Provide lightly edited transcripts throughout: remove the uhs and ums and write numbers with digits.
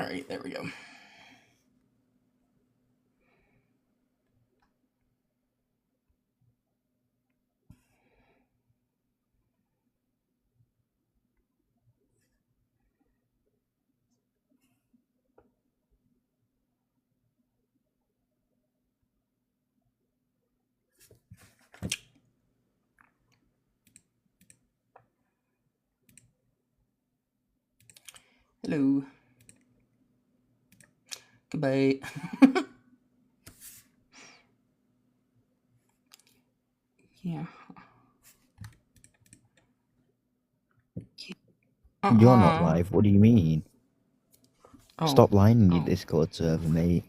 right, there we go. Hello. Goodbye. Yeah. You're not live. What do you mean? Oh. Stop lying in your Discord server, mate.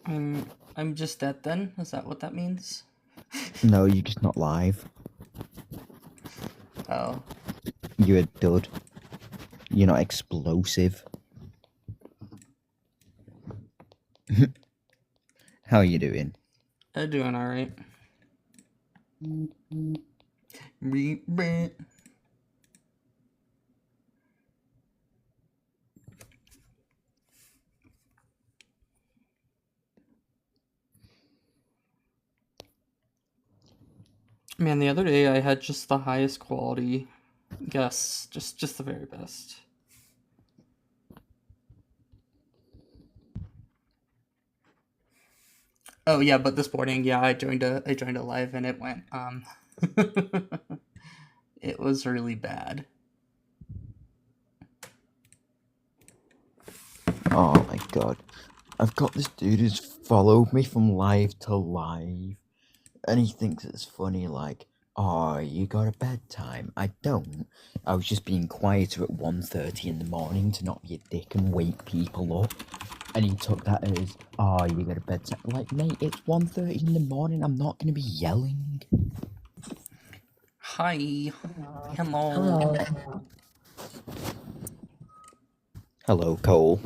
I'm just dead then? Is that what that means? No, you're just not live. Oh. You're a dud. You're not explosive. How are you doing? I'm doing alright. Man, the other day I had just the highest quality guests, just the very best. Oh yeah, but this morning, yeah, I joined a live and it went it was really bad. Oh my god. I've got this dude who's followed me from live to live, and he thinks it's funny, like, oh, you got a bedtime. I don't. I was just being quieter at 1:30 in the morning to not be a dick and wake people up. And he took that as, oh, you got a bedtime. Like, mate, it's 1:30 in the morning. I'm not going to be yelling. Hi. Hello. Hello. Hello, Cole.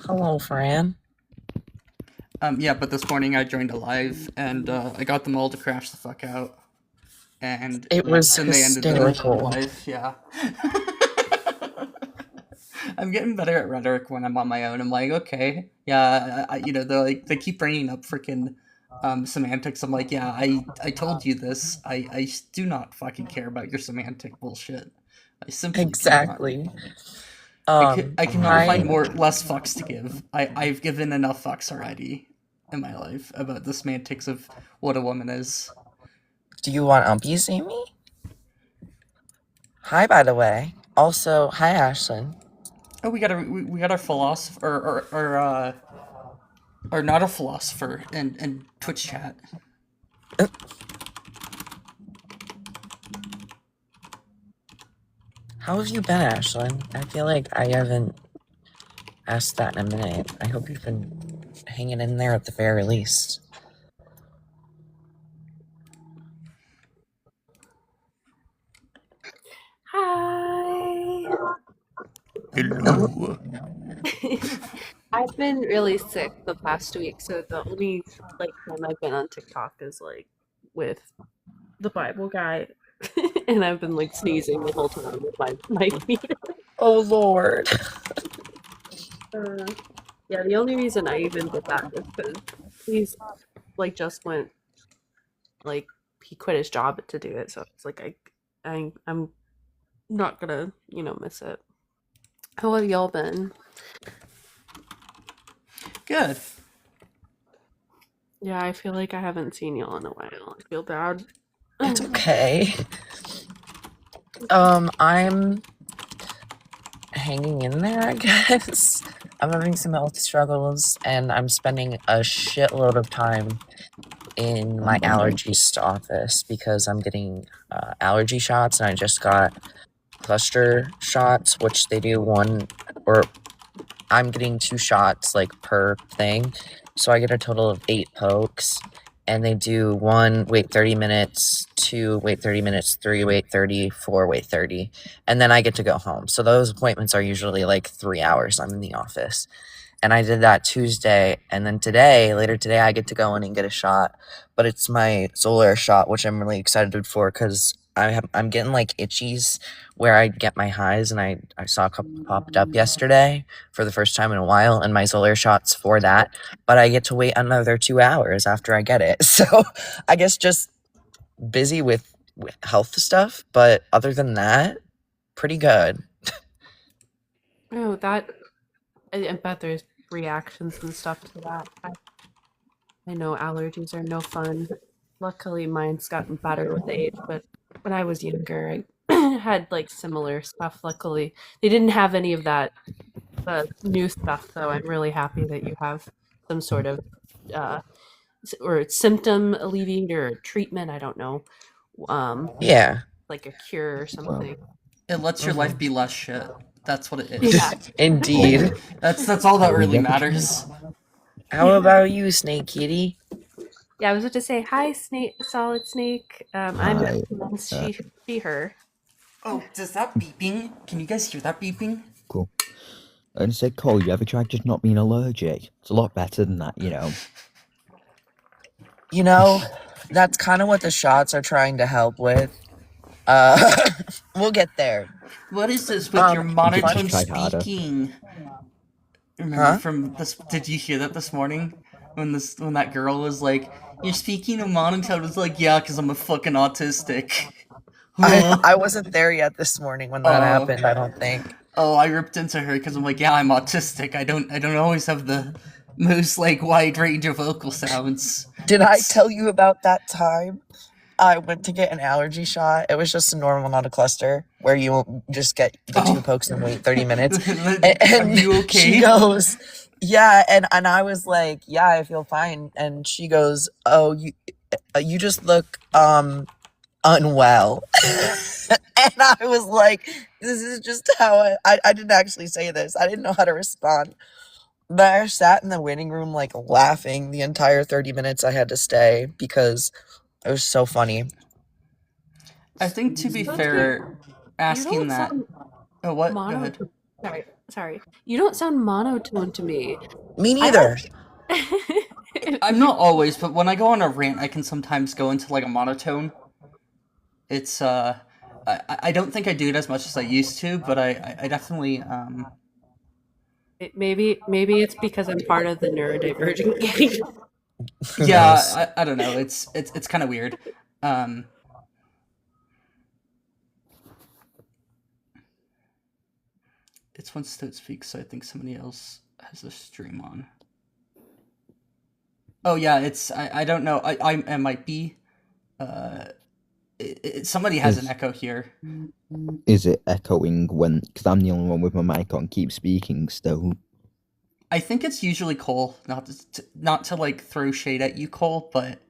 Hello, Fran. Yeah, but this morning I joined a live and I got them all to crash the fuck out. And it was then hysterical. They ended the live, yeah. I'm getting better at rhetoric when I'm on my own. I'm like, okay, yeah, they keep bringing up freaking semantics. I'm like, yeah, I told you this. I do not fucking care about your semantic bullshit. I simply exactly. I cannot find less fucks to give. I've given enough fucks already in my life about the semantics of what a woman is. Do you want umpies, Amy? Hi, by the way. Also, hi, Ashlyn. Oh, we got our philosopher or not a philosopher in Twitch chat. How have you been, Ashlyn? I feel like I haven't asked that in a minute. I hope you've been hanging in there at the very least. Hi. Hello. I've been really sick the past week, so the only time I've been on TikTok is with the Bible guy, and I've been sneezing the whole time with my feet. Oh Lord. Yeah, the only reason I even did that is because he's just went he quit his job to do it, so it's I'm not gonna miss it. How have y'all been? Good. Yeah, I feel like I haven't seen y'all in a while. I feel bad. It's okay. I'm hanging in there, I guess. I'm having some health struggles, and I'm spending a shitload of time in my allergist office because I'm getting allergy shots, and I just got cluster shots, which they do I'm getting 2 shots per thing, so I get a total of 8 pokes, and they do 1, wait 30 minutes, 2, wait 30 minutes, 3, wait 30, 4, wait 30, and then I get to go home. So those appointments are usually 3 hours I'm in the office. And I did that Tuesday, and then later today, I get to go in and get a shot, but it's my Xolair shot, which I'm really excited for because I'm getting like itchies where I get my highs, and I saw a couple popped up yesterday for the first time in a while, and my Xolair shots for that. But I get to wait another 2 hours after I get it, so I guess just busy with health stuff. But other than that, pretty good. Oh, that I bet there's reactions and stuff to that. I know allergies are no fun. Luckily, mine's gotten better with age, but when I was younger, I had like similar stuff. Luckily, they didn't have any of that new stuff, though. I'm really happy that you have some sort of or symptom alleviator or treatment. I don't know, Yeah. like a cure or something. It lets your Mhm. life be less shit. That's what it is. Yeah. Indeed. That's all that Are we really ready? matters. How about you, Snake Kitty? Yeah, I was about to say hi, Snake, Solid Snake. I'm Hi. she, her. Oh, does that beeping? Can you guys hear that beeping? Cool. And said, Cole, you ever tried just not being allergic? It's a lot better than that, you know. You know, that's kind of what the shots are trying to help with. We'll get there. What is this with your monotone Try harder. speaking? Remember Huh? from this? Did you hear that this morning? When that girl was like, "You're speaking in monotone." I was like, "Yeah, because I'm a fucking autistic." I wasn't there yet this morning when that Oh. happened, I don't think. Oh, I ripped into her because I'm like, "Yeah, I'm autistic. I don't always have the most like wide range of vocal sounds." Did I tell you about that time I went to get an allergy shot? It was just a normal, not a cluster, where you just get the 2 pokes and wait 30 minutes. Are you okay? She goes, yeah, and I was like, yeah, I feel fine. And she goes, oh, you just look unwell. And I was like, this is just how I didn't actually say this. I didn't know how to respond. But I sat in the waiting room like laughing the entire 30 minutes I had to stay because it was so funny. I think to be Don't fair, you asking don't that. sound Oh, what? Go ahead. Sorry. You don't sound monotone to me. Me neither. I'm not always, but when I go on a rant, I can sometimes go into like a monotone. It's I don't think I do it as much as I used to, but I definitely Maybe it's because I'm part of the neurodivergent gang. Who yeah, knows? I don't know. It's kind of weird. It's when Stoat speaks, so I think somebody else has a stream on. Oh yeah, it's I don't know. I might be. Somebody has an echo here. Is it echoing when? Because I'm the only one with my mic on. Keep speaking still. I think it's usually Cole, not to like throw shade at you, Cole, but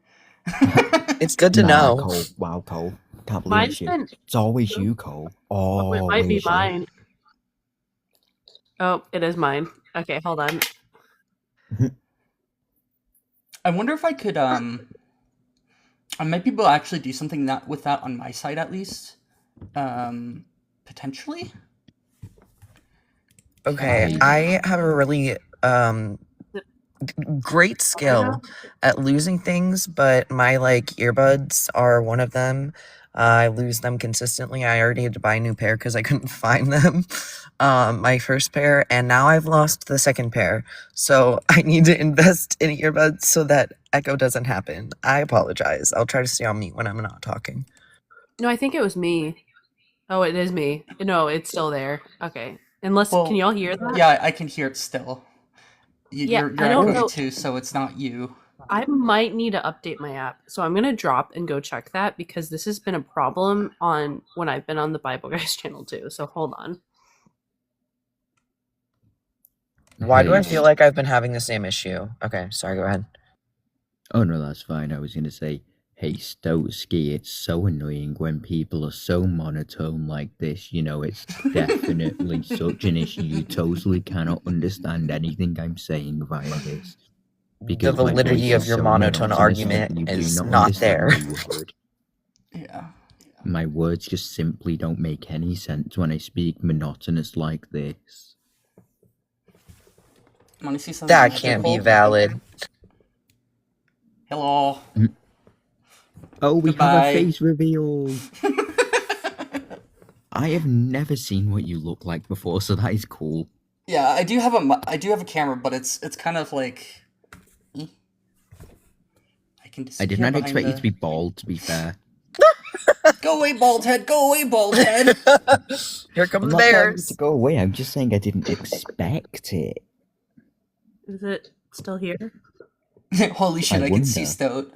It's good to Nah, know. Cole. Wow, Cole. Can't believe Mine's it's you. been. It's always you, Cole. Oh, it might be Always you. mine. Oh, it is mine. Okay, hold on. I wonder if I could I might be able to actually do something with that on my side at least. Potentially. Okay, I have a really great skill at losing things, but my like earbuds are one of them. I lose them consistently. I already had to buy a new pair because I couldn't find them. My first pair, and now I've lost the second pair. So I need to invest in earbuds so that echo doesn't happen. I apologize. I'll try to stay on mute when I'm not talking. No, I think it was me. Oh, it is me. No, it's still there. Okay. Unless, Well, can y'all hear that? Yeah, I can hear it still. Yeah, You're I don't echoing know. too, so it's not you. I might need to update my app. So I'm going to drop and go check that because this has been a problem on when I've been on the Bible Guys channel too. So hold on. Why do I Hey. feel like I've been having the same issue? Okay, sorry, go ahead. Oh no, that's fine. I was gonna say, hey Stotsky, it's so annoying when people are so monotone like this. You know, it's definitely such an issue. You totally cannot understand anything I'm saying via this. Because my validity voice of is your so monotone monotonous argument that you do is not not understand there. a word. Yeah. My words just simply don't make any sense when I speak monotonous like this. Want to see something? That magical? can't be valid. Hello. Oh, we have Goodbye. a face reveal. I have never seen what you look like before, so that is cool. Yeah, I do have a camera, but it's kind of like. eh. I can I disappear did not behind expect you the- to be bald, to be fair. Go away, bald head! Go away, bald head! Here I'm come the not telling you bears. to go away, I'm just saying I didn't expect it. Is it still here? Holy shit! I can see wonder. Stout.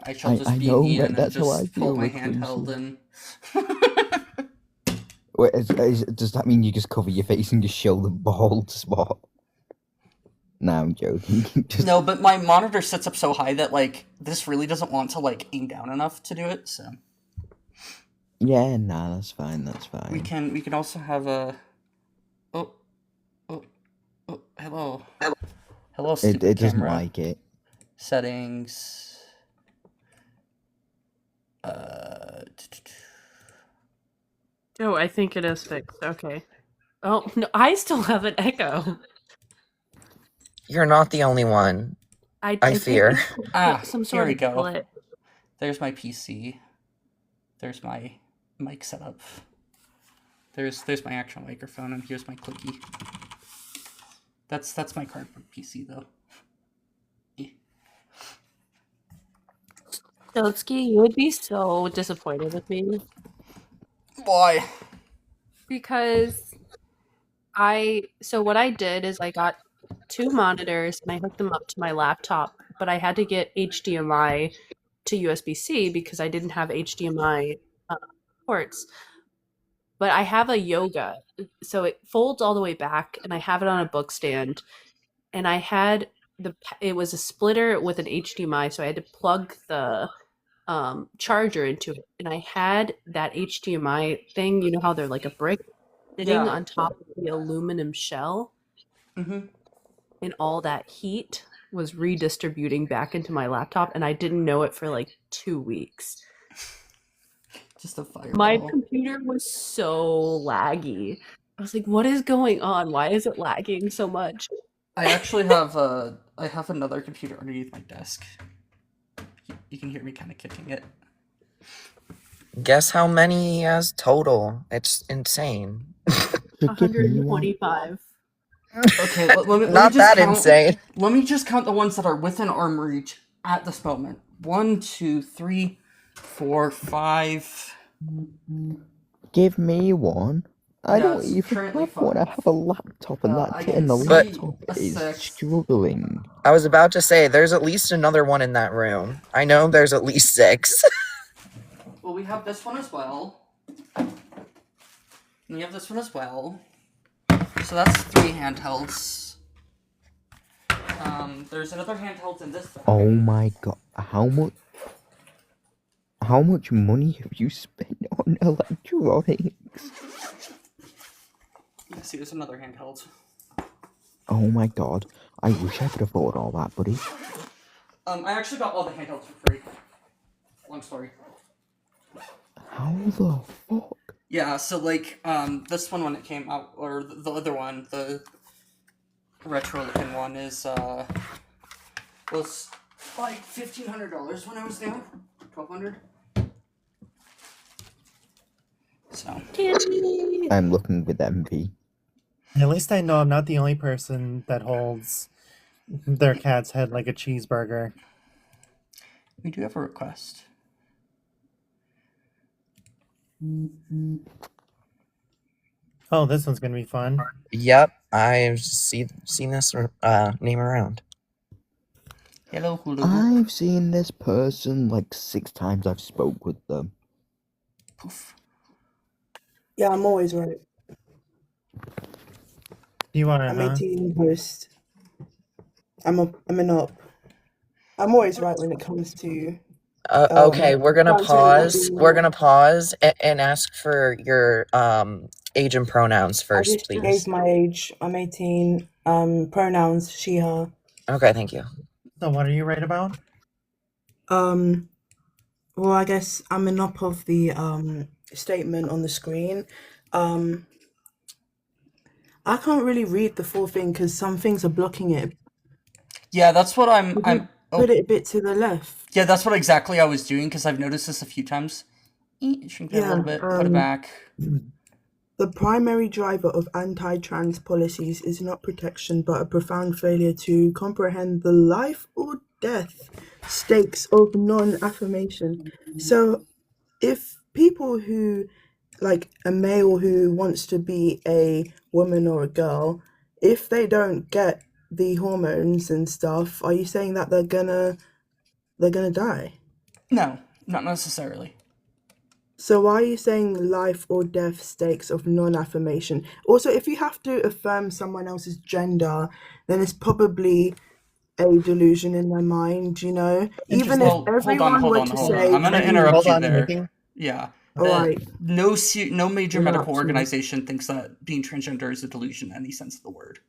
I shall I- just I be know, me but and that's how I just pull feel my with handheld Lucy. and. Wait, does that mean you just cover your face and just show the bald spot? No, I'm joking. Just, No, but my monitor sits up so high that like this really doesn't want to like aim down enough to do it. So yeah, nah, that's fine. That's fine. we can also have a. Oh, oh, oh! Hello, hello. Stupid It doesn't camera. like it. Settings. Oh, I think it is fixed. Okay. Oh no, I still have an echo. You're not the only one. I think fear. it's Ah, some here sort we of go. glitch. There's my PC. There's my mic setup. There's my actual microphone, and here's my clicky. That's my current PC though. Stotsky, you would be so disappointed with me Why? because so what I did is I got 2 monitors and I hooked them up to my laptop, but I had to get HDMI to USB-C because I didn't have HDMI ports. But I have a Yoga, so it folds all the way back, and I have it on a book stand. And I had it was a splitter with an HDMI, so I had to plug the charger into it, and I had that HDMI thing. You know how they're like a brick sitting Yeah. on top of the aluminum shell, Mm-hmm. and all that heat was redistributing back into my laptop, and I didn't know it for like 2 weeks. Just a fireball. My computer was so laggy. I was like, "What is going on? Why is it lagging so much?" I actually have I have another computer underneath my desk. You can hear me kind of kicking it. Guess how many he has total? It's insane. So give me one. 125. Okay, let me Not just that count. insane. Let me just count the ones that are within arm reach at this moment. 1, 2, 3, 4, 5. Give me one. I Yeah, don't it's even currently have one. I five. have a laptop, and I that's it. can And the see laptop a is 6. struggling. I was about to say, there's at least another one in that room. I know there's at least 6. Well, we have this one as well. And we have this one as well. So that's 3 handhelds. There's another handheld in this bag. Oh my god! How much money have you spent on electronics? Yeah, see, there's another handheld. Oh my god! I wish I could afford all that, buddy. I actually got all the handhelds for free. Long story. How the fuck? Yeah, so like, this one when it came out, or the other one, the retro looking one was like $1,500 when I was down. $1,200. So I'm looking with envy. At least I know I'm not the only person that holds their cat's head like a cheeseburger. we do have a request. Oh, this one's gonna be fun. Yep, I've seen this name around. Hello, Hulu. I've seen this person like 6 times. I've spoke with them. Poof. Yeah, I'm always right. You are, I'm huh? 18 host. I'm an up. I'm always right when it comes to. Okay, we're gonna Can't say what I pause. do We're now. gonna pause and ask for your age and pronouns I first, just please. gave my age. I'm 18. Pronouns she her. Okay, thank you. So what are you right about? Well, I guess I'm an up of the statement on the screen. I can't really read the full thing because some things are blocking it. Yeah, that's what I'm. Put it a bit to the left. Yeah, that's what exactly I was doing because I've noticed this a few times. Shrink that a little bit. Put it um, back. the primary driver of anti-trans policies is not protection, but a profound failure to comprehend the life or death stakes of non-affirmation. So, if people who, like a male who wants to be a woman or a girl, if they don't get the hormones and stuff, are you saying that they're gonna die? No, not necessarily. So why are you saying life or death stakes of non-affirmation? Also, if you have to affirm someone else's gender, then it's probably a delusion in their mind, you know? Even if Well, hold on, everyone hold were on, to hold on. say, I'm gonna "Can interrupt Hold you on, there. Nikki. Yeah. Alright, No major Interrupt medical me. organization thinks that being transgender is a delusion in any sense of the word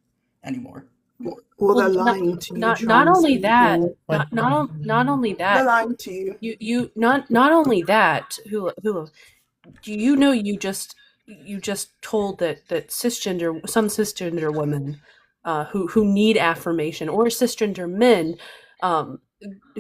anymore. Well, they're Well, lying to you, not trans only that, people. not only They're that, lying to you. you not only that, Hula, do you know you just told that some cisgender women who need affirmation, or cisgender men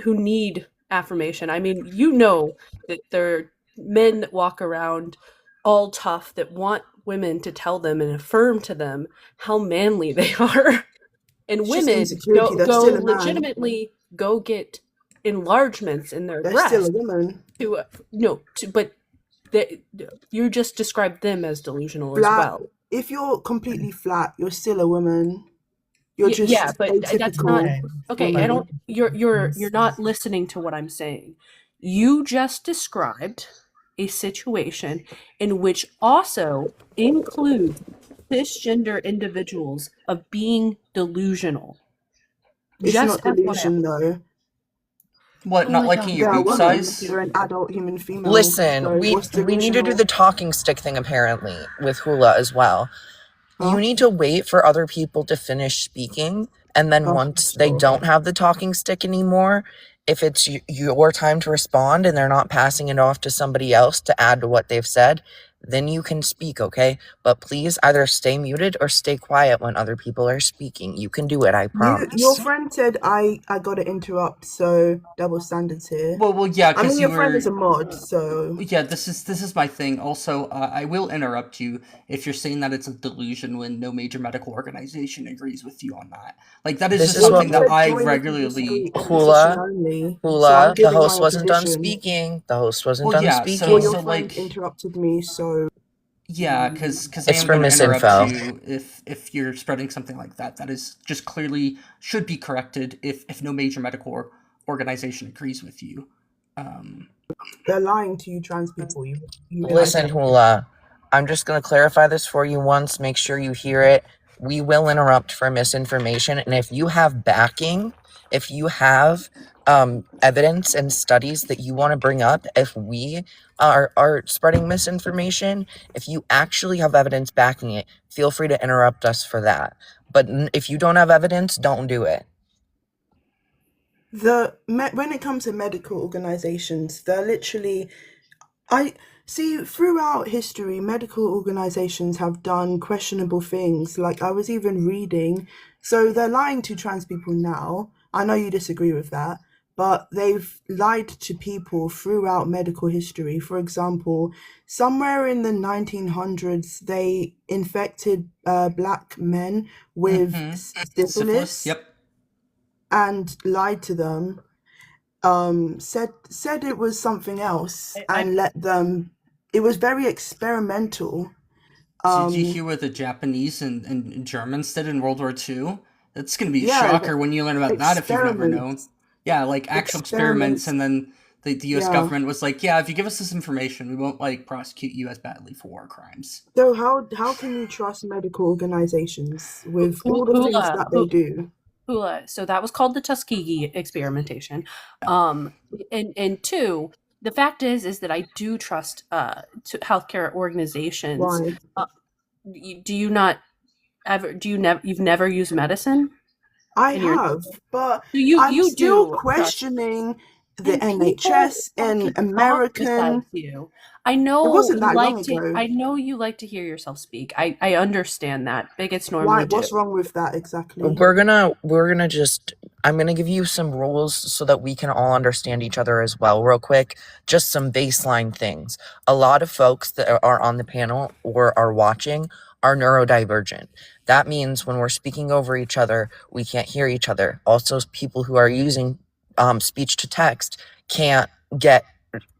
who need affirmation. I mean, you know that there are men that walk around all tough that want women to tell them and affirm to them how manly they are. And It's just women insecurity. They're go still a man. legitimately go get enlargements in their They're breasts still a woman. but you just described them as delusional as Flat. well. If you're completely flat, you're still a woman. You're just Yeah, but that's not atypical. okay. I don't. You're not listening to what I'm saying. You just described a situation in which also includes cisgender individuals of being delusional. It's Just not FYI. delusion though. What, Oh not my liking God. your They're a boot woman. size? They're an adult human female. Listen, So we what's we need to do delusional? the talking stick thing apparently with Hula as well. Huh? You need to wait for other people to finish speaking, and then Oh, once they sure. don't have the talking stick anymore, if it's your time to respond and they're not passing it off to somebody else to add to what they've said, then you can speak, okay? But please either stay muted or stay quiet when other people are speaking. You can do it, I promise. Your friend said I gotta interrupt, so double standards here. Well, yeah, I mean, because your you friend were. is a mod, so Yeah, this is my thing. Also, I will interrupt you if you're saying that it's a delusion when no major medical organization agrees with you on that. Like, that is This just is what something that said I join if you regularly. disagree, opposition Hula, only. So I'm Hula, the giving my host wasn't done opposition. speaking. The host wasn't Well, done yeah, Well, speaking. your so friend like, interrupted me, so yeah, because I It's am for going to interrupt misinfo. you if you're spreading something like that. That is just clearly should be corrected if no major medical organization agrees with you. they're lying to you, trans people. You Listen, Hula, I'm just going to clarify this for you once, make sure you hear it. We will interrupt for misinformation, and if you have backing, if you have evidence and studies that you want to bring up, if we are spreading misinformation, if you actually have evidence backing it, feel free to interrupt us for that. But if you don't have evidence, don't do it. when it comes to medical organizations, they're literally I see throughout history, medical organizations have done questionable things. Like I was even reading, so they're lying to trans people now. I know you disagree with that, but they've lied to people throughout medical history. For example, somewhere in the 1900s, they infected black men with syphilis Yep. and lied to them. Said it was something else and let them. It was very experimental. Did you hear what the Japanese and Germans did in World War II? That's going to be a Yeah, shocker when you learn about that if you've never known. experiments. Yeah, like actual experiments, and then the US Yeah. government was like, yeah, if you give us this information, we won't like prosecute you as badly for war crimes. So how can you trust medical organizations with all the things that they do? Hula. So that was called the Tuskegee experimentation. And two, the fact is that I do trust healthcare organizations. Why? Do you not ever? You've never used medicine? I in your- have, but So you I'm you still do trust- questioning the And people NHS in fucking talk American. besides you. I know wasn't you that long like to. ago. I know you like to hear yourself speak. I understand that. Bigots Why? normally What's do. wrong with that exactly? We're gonna just I'm gonna give you some rules so that we can all understand each other as well, real quick. Just some baseline things. A lot of folks that are on the panel or are watching are neurodivergent. That means when we're speaking over each other, we can't hear each other. Also, people who are using speech to text can't get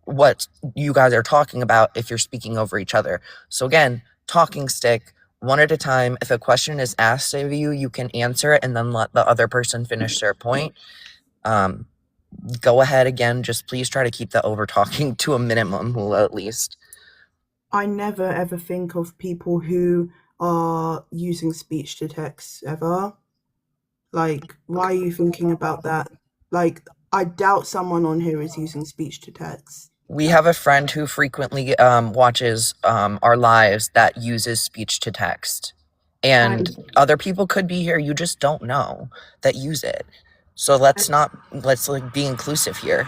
what you guys are talking about if you're speaking over each other. So again, talking stick, one at a time. If a question is asked of you, you can answer it and then let the other person finish their point. Go ahead again. Just please try to keep the over talking to a minimum, at least. I never ever think of people who are using speech to text ever. Like, why are you thinking about that? Like, I doubt someone on here is using speech to text. We have a friend who frequently watches our lives that uses speech to text. And other people could be here, you just don't know, that use it. So let's like be inclusive here.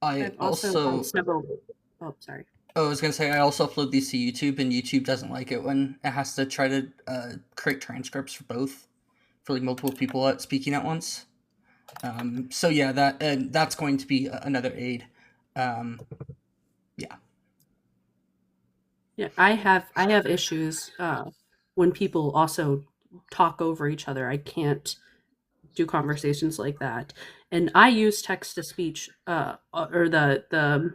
I also several. Oh, sorry. I was gonna say I also upload these to YouTube, and YouTube doesn't like it when it has to try to create transcripts for both, for like multiple people speaking at once. So yeah, that's going to be another aid. Yeah, I have issues when people also talk over each other. I can't do conversations like that, and I use text to speech or the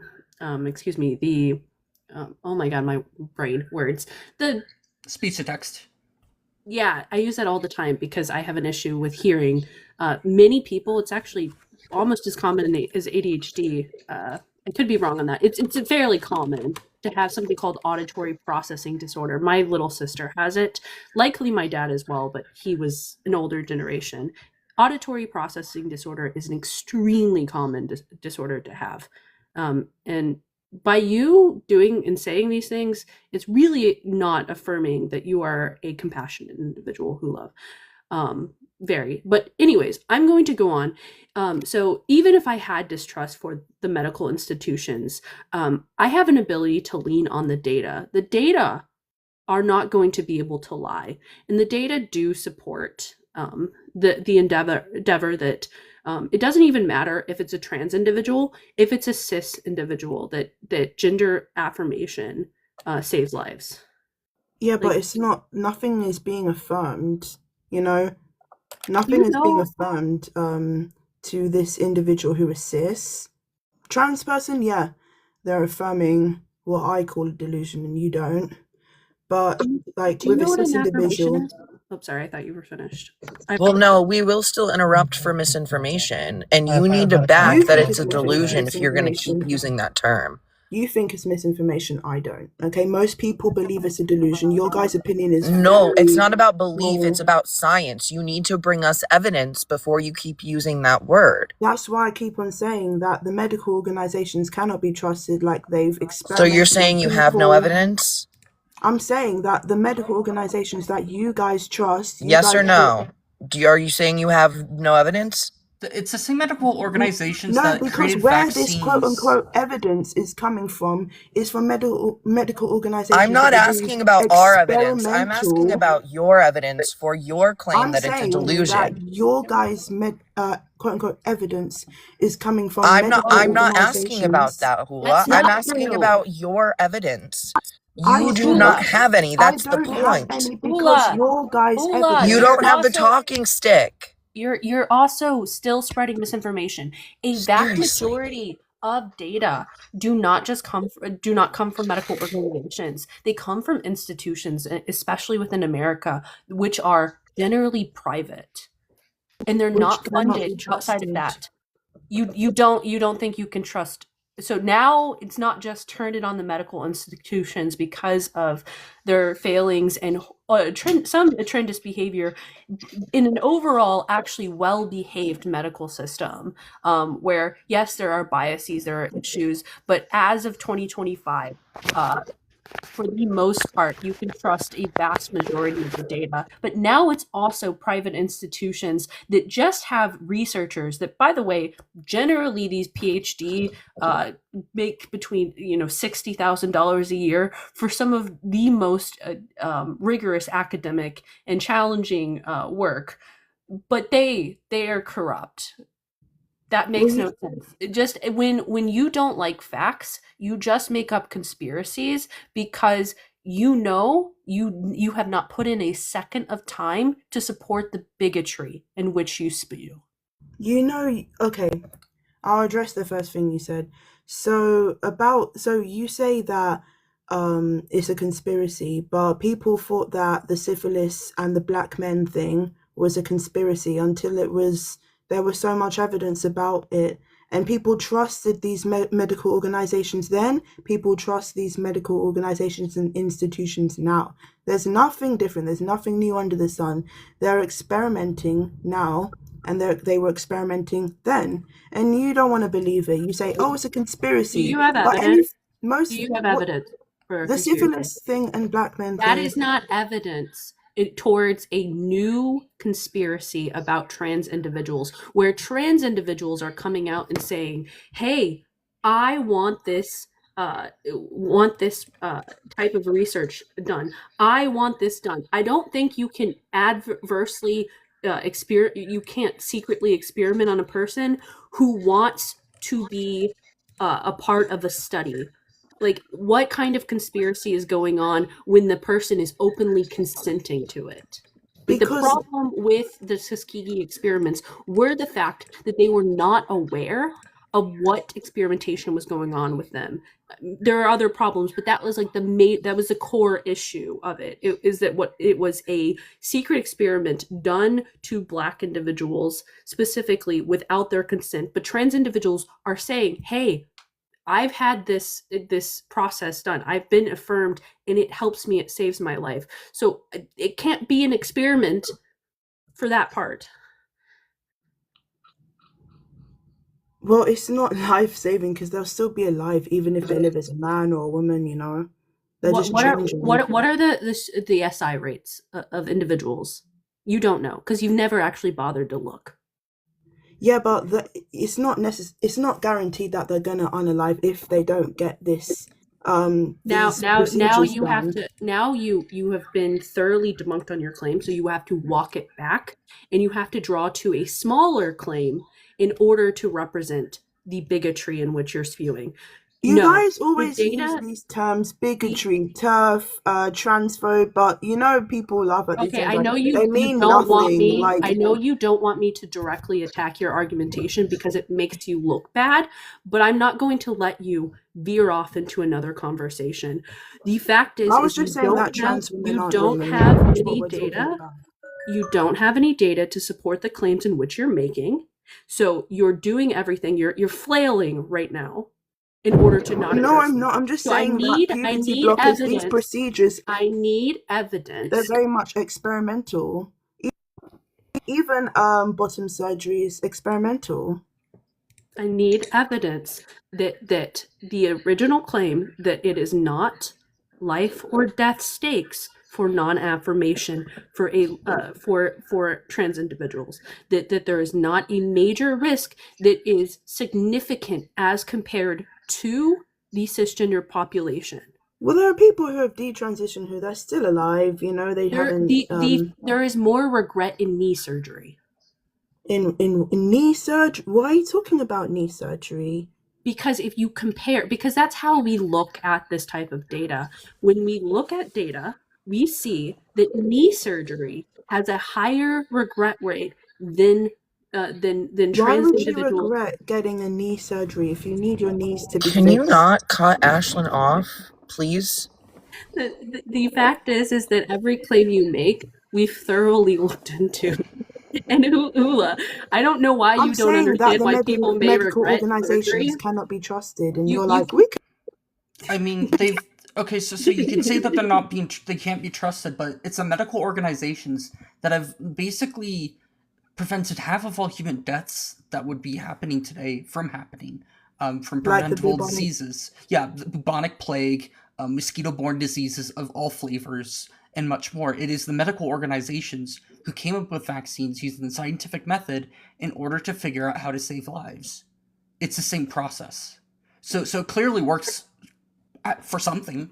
excuse me, the oh my god, my brain words, the speech to text. Yeah, I use that all the time because I have an issue with hearing. Many people, it's actually almost as common as ADHD. I could be wrong on that. It's fairly common to have something called auditory processing disorder. My little sister has it, likely my dad as well, but he was an older generation. Auditory processing disorder is an extremely common disorder to have. And by you doing and saying these things, it's really not affirming that you are a compassionate individual who love. Very. But anyways, I'm going to go on. So even if I had distrust for the medical institutions, I have an ability to lean on the data. The data are not going to be able to lie. And the data do support the endeavor that it doesn't even matter if it's a trans individual, if it's a cis individual, that gender affirmation saves lives. Yeah, but it's not, nothing is being affirmed, you know? Nothing is being affirmed to this individual who is cis. Trans person, yeah, they're affirming what I call a delusion and you don't. But like with a cis individual. Oh, sorry, I thought you were finished. Well, no, we will still interrupt for misinformation, and you need to back that it's a delusion if you're going to keep using that term. You think it's misinformation, I don't. Okay, most people believe it's a delusion. Your guys' opinion is no, it's not about belief, it's about science. You need to bring us evidence before you keep using that word. That's why I keep on saying that the medical organizations cannot be trusted, like they've experimented. So you're saying you have no evidence? I'm saying that the medical organizations that you guys trust. Yes or no? Are you saying you have no evidence? It's the same medical organizations no, that because created where vaccines. this quote-unquote evidence is coming from is from medical organizations. I'm not asking about our evidence. I'm asking about your evidence for your claim that it's a delusion. That your guys' quote-unquote evidence is coming from. I'm not asking about that, Hula. I'm asking about your evidence. You do not have any. That's the point. Because your guys' evidence. You don't have the talking stick. You're also still spreading misinformation. A vast majority of data do not come from medical organizations. They come from institutions, especially within America, which are generally private, and they're not funded outside of that. You don't think you can trust. So now it's not just turned it on the medical institutions because of their failings and tremendous behavior in an overall actually well-behaved medical system, where yes, there are biases, there are issues, but as of 2025, for the most part, you can trust a vast majority of the data. But now it's also private institutions that just have researchers that, by the way, generally these PhD make between $60,000 a year for some of the most rigorous academic and challenging work. But they are corrupt. That makes no sense. Just when you don't like facts, you just make up conspiracies because you have not put in a second of time to support the bigotry in which you spew. Okay, I'll address the first thing you said. So you say that it's a conspiracy, but people thought that the syphilis and the black men thing was a conspiracy until there was so much evidence about it, and people trusted these medical organizations then. People trust these medical organizations and institutions now. There's nothing different. There's nothing new under the sun. They're experimenting now, and they were experimenting then. And you don't want to believe it. You say, "Oh, it's a conspiracy." Do you have But evidence? most Do you have evidence for a the conspiracy? syphilis thing and black men That thing. is not evidence towards a new conspiracy about trans individuals, where trans individuals are coming out and saying, "Hey, I want this type of research done. I want this done." I don't think you can adversely you can't secretly experiment on a person who wants to be a part of a study. Like, what kind of conspiracy is going on when the person is openly consenting to it? Like, the Because problem with the Tuskegee experiments were the fact that they were not aware of what experimentation was going on with them. There are other problems, but that was like that was the core issue of it. It was a secret experiment done to black individuals specifically without their consent. But trans individuals are saying, "Hey, I've had this process done. I've been affirmed, and it helps me. It saves my life." So it can't be an experiment for that part. Well, it's not life-saving because they'll still be alive even if they live as a man or a woman, They're just What are changing. the SI rates of individuals? You don't know because you've never actually bothered to look. Yeah, but it's not guaranteed that they're gonna unalive if they don't get this. Now these you procedures have done. to you have been thoroughly debunked on your claim, so you have to walk it back, and you have to draw to a smaller claim in order to represent the bigotry in which you're spewing. You No, guys the always use data. these terms: bigotry, turf, transphobe, but people laugh at these Okay, things. I Like, know you they mean don't want nothing. me. Like, I know you don't want me to directly attack your argumentation because it makes you look bad, but I'm not going to let you veer off into another conversation. The fact is I was you just saying that don't have trans women you aren't don't women. have That's what any we're talking data. about. You don't have any data to support the claims in which you're making. So you're doing everything. You're flailing right now in order to not No, address I'm them. not. I'm just So I saying that need puberty blockers, these evidence. procedures, I need they're evidence. very much experimental. Even bottom surgery is experimental. I need evidence that the original claim that it is not life or death stakes for non-affirmation for trans individuals, that there is not a major risk that is significant as compared to the cisgender population. Well, there are people who have detransitioned who they're still alive. They haven't. There is more regret in knee surgery. In knee surgery? Why are you talking about knee surgery? Because if you compare, because that's how we look at this type of data. When we look at data, we see that knee surgery has a higher regret rate than Why trans would you individuals. regret getting a knee surgery if you need your knees to be Can fixed? you not cut Ashlyn off, please? The fact is that every claim you make, we've thoroughly looked into. And Ula, I don't know why I'm you don't saying that understand the why people may medical regret organizations surgery. cannot be trusted, and You- you're you like, can- we can. I mean, they've okay. So you can say that they can't be trusted, but it's the medical organizations that have basically prevented half of all human deaths that would be happening today from happening, from Like the preventable bubonic- diseases. Yeah, the bubonic plague, mosquito-borne diseases of all flavors, and much more. It is the medical organizations who came up with vaccines using the scientific method in order to figure out how to save lives. It's the same process. So it clearly works for something.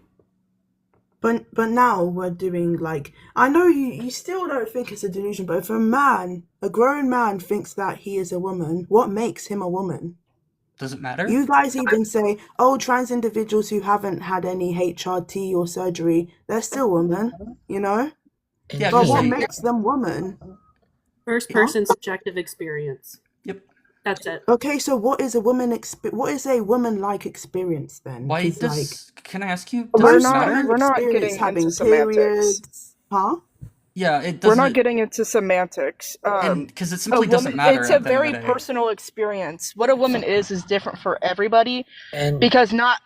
But now we're doing like, I know you still don't think it's a delusion, but if a grown man thinks that he is a woman, what makes him a woman? Does it matter? You guys even say, oh, trans individuals who haven't had any HRT or surgery, they're still women, you know? Yeah, But just what say- makes them women? First person subjective experience. Yep. That's it. Okay, so what is a woman-like experience then? Why 'Cause, like, does? Can I ask you? We're Does it not- matter? we're not experience getting having into semantics. periods, huh? Yeah, it doesn't. We're not getting into semantics. Because it A simply doesn't woman, matter. it's at a the end very of the day. personal experience. What a woman is different for everybody And because not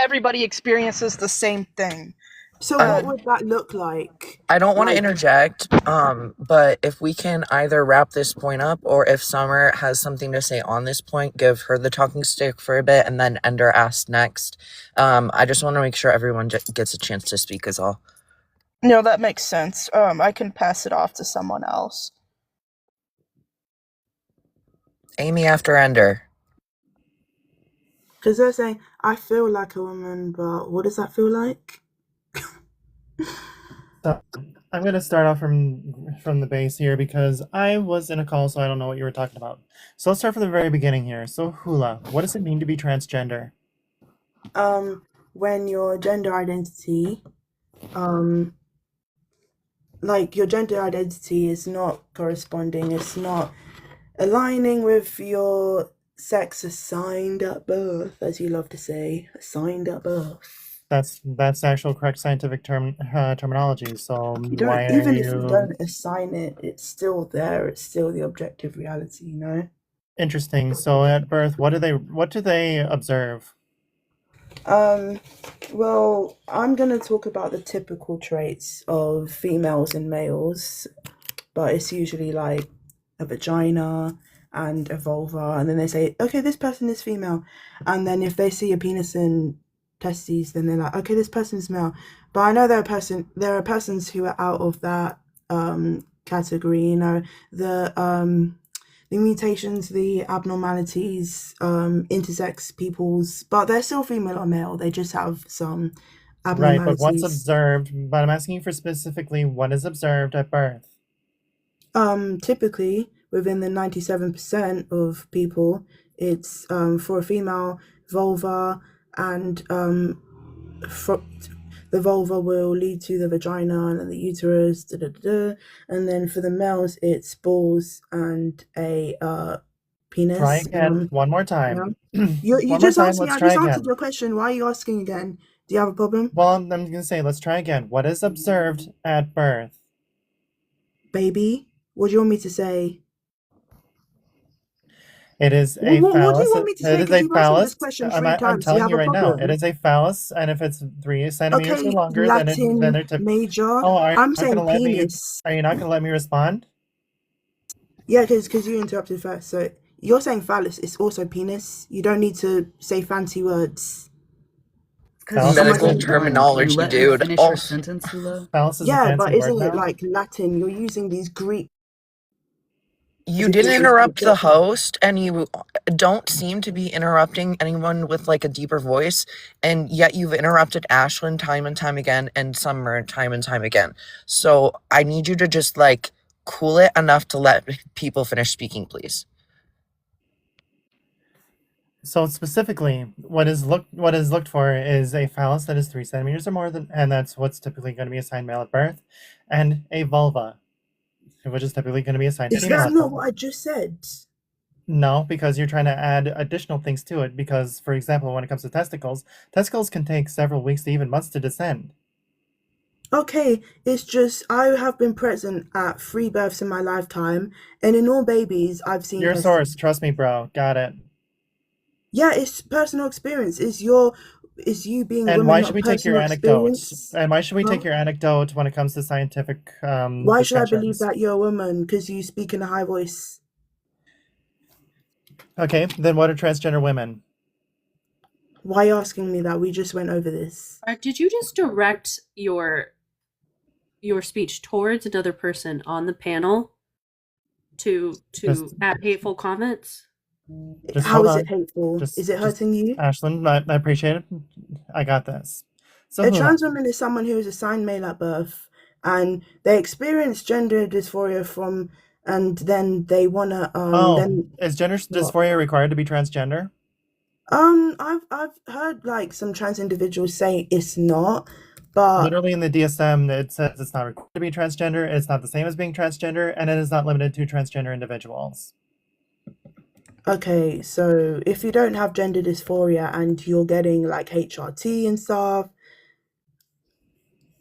everybody experiences the same thing. So what would that look like? I don't want to Like- interject, but if we can either wrap this point up, or if Summer has something to say on this point, give her the talking stick for a bit, and then Ender asks next. I just want to make sure everyone gets a chance to speak is all. No, that makes sense. I can pass it off to someone else. Amy after Ender. Because they're saying, I feel like a woman, but what does that feel like? So I'm gonna start off from the base here because I was in a call, so I don't know what you were talking about. So let's start from the very beginning here. So Hula, what does it mean to be transgender? When your gender identity, like your gender identity is not corresponding, it's not aligning with your sex assigned at birth, as you love to say, assigned at birth. That's the actual correct scientific terminology. So You don't, why even are if you you don't assign it, it's still there. It's still the objective reality, you know. interesting? So at birth, what do they observe? Well, I'm gonna talk about the typical traits of females and males, but it's usually like a vagina and a vulva, and then they say, okay, this person is female, and then if they see a penis and testes, then they're like, okay, this person's male. But I know there are persons who are out of that category, you know, the mutations, the abnormalities, intersex peoples, but they're still female or male. They just have some Right, abnormalities. but what's observed? But I'm asking you for specifically what is observed at birth. Typically within the 97% of people, it's for a female vulva, and the vulva will lead to the vagina and then the uterus, and then for the males, it's balls and a penis. Try again one more time. You One just more time, asked me. let's I try just again. answered your question. Why are you asking again? Do you have a problem, Well, I'm gonna say let's try again. What is observed at birth? baby? What do you want me to say? It is Well, a what do you phallus. want me to say? It is 'Cause a you've answered phallus. this question I'm 3 times. Do you telling have you a right now. problem? It is a phallus, and if it's 3 centimeters Okay, or longer, Latin then they're typical. major. Oh, are you I'm not saying gonna let me? penis. Are you not gonna let me respond? Yeah, because you interrupted first. So you're saying phallus. It's also penis. You don't need to say fancy words. Phallus is Medical a- terminology, Can you let me dude. finish Oh. your sentence, Hula? Phallus is a Yeah, fancy but word isn't it now. like Latin? You're using these Greek. You didn't interrupt the host, and you don't seem to be interrupting anyone with like a deeper voice, and yet you've interrupted Ashlyn time and time again, and Summer time and time again. So I need you to just like cool it enough to let people finish speaking, please. So specifically, what is looked for is a phallus that is 3 centimeters or more than, and that's what's typically going to be assigned male at birth, and a vulva, which is typically going to be assigned Is female that at not birth. what I just said? No, because you're trying to add additional things to it. Because, for example, when it comes to testicles can take several weeks to even months to descend. Okay, it's just I have been present at 3 births in my lifetime, and in all babies, I've seen Your testes. source, trust me, bro. Got it. Yeah, it's personal experience. It's you being a And woman, why not should we take your personal anecdotes? experience. And why should we take Huh? your anecdote when it comes to scientific Why should I believe discussions? that you're a woman? Because you speak in a high voice. Okay, then what are transgender women? Why are you asking me that? We just went over this. Did you just direct your speech towards another person on the panel to Just- add hateful comments? Just How hold is on. it hateful? Just- Is it just- hurting you? Ashlyn, I appreciate it. I got this. So A Hula, trans woman is someone who is assigned male at birth and they experience gender dysphoria and then they wanna is gender dysphoria required to be transgender? I've heard like some trans individuals say it's not, but Literally in the DSM, it says it's not required to be transgender. It's not the same as being transgender, and it is not limited to transgender individuals. okay, so if you don't have gender dysphoria and you're getting like HRT and stuff,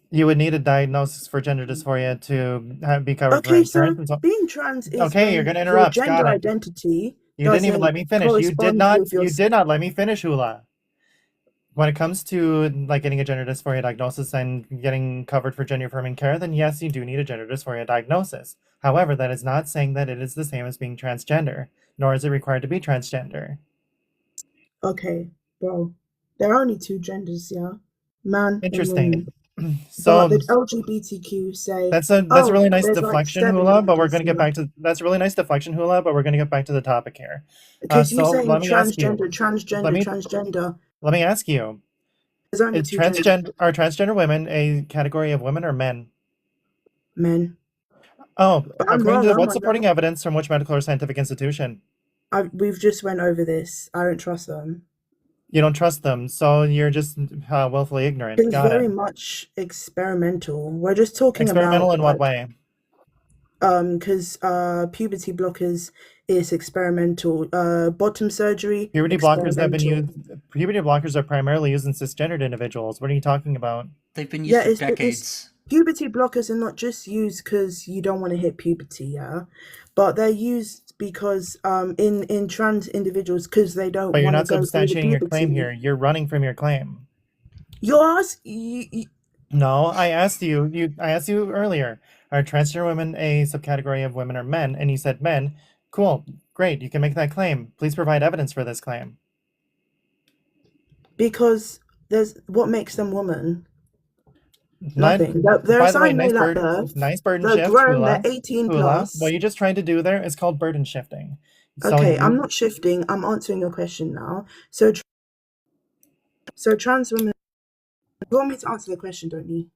You would need a diagnosis for gender dysphoria to be covered for okay, so insurance. being trans is Okay, when you're gonna your interrupt. Got gender it. identity You didn't even let doesn't me finish. You did correspond not. with your You did not let me finish, Hula. When it comes to like getting a gender dysphoria diagnosis and getting covered for gender affirming care, then yes, you do need a gender dysphoria diagnosis. However, that is not saying that it is the same as being transgender, nor is it required to be transgender. Okay, bro. There are only two genders, yeah? Man and Interesting. woman. So But the LGBTQ say that's a oh, really nice there's like deflection, 7 Hula. But we're genders, gonna get yeah. back to that's a really nice deflection, Hula. But we're gonna get back to the topic here. Because you So saying let me ask you. transgender. Let me ask you. There's only Is two genders. are transgender women a category of women or men? Men. Oh, But I'm according wrong, to I'm what on supporting that. evidence from which medical or scientific institution? We've just went over this. I don't trust them. You don't trust them, so you're just willfully ignorant. It's Got very it. much experimental. We're just talking Experimental about in what way? because puberty blockers is experimental. Bottom surgery. Puberty blockers have been experimental. used. Puberty blockers are primarily used in cisgendered individuals. What are you talking about? They've been used Yeah, for it's decades. puberty blockers are not just used because you don't want to hit puberty, yeah, but they're used because in trans individuals because they don't But you're want to not go through the substantiating your claim puberty. here. You're running from your claim. You're you, No, I asked you. I asked you earlier. Are transgender women a subcategory of women or men? And you said men. Cool, great. You can make that claim. Please provide evidence for this claim. because there's what makes them woman. Not, Nothing. They're by the way, assigned male at birth. nice burden They're shift, grown. Hula. They're 18 Hula. plus. What you just tried to do there is called burden shifting. So Okay, I'm you- not shifting. I'm answering your question now. So trans women. You want me to answer the question, don't you?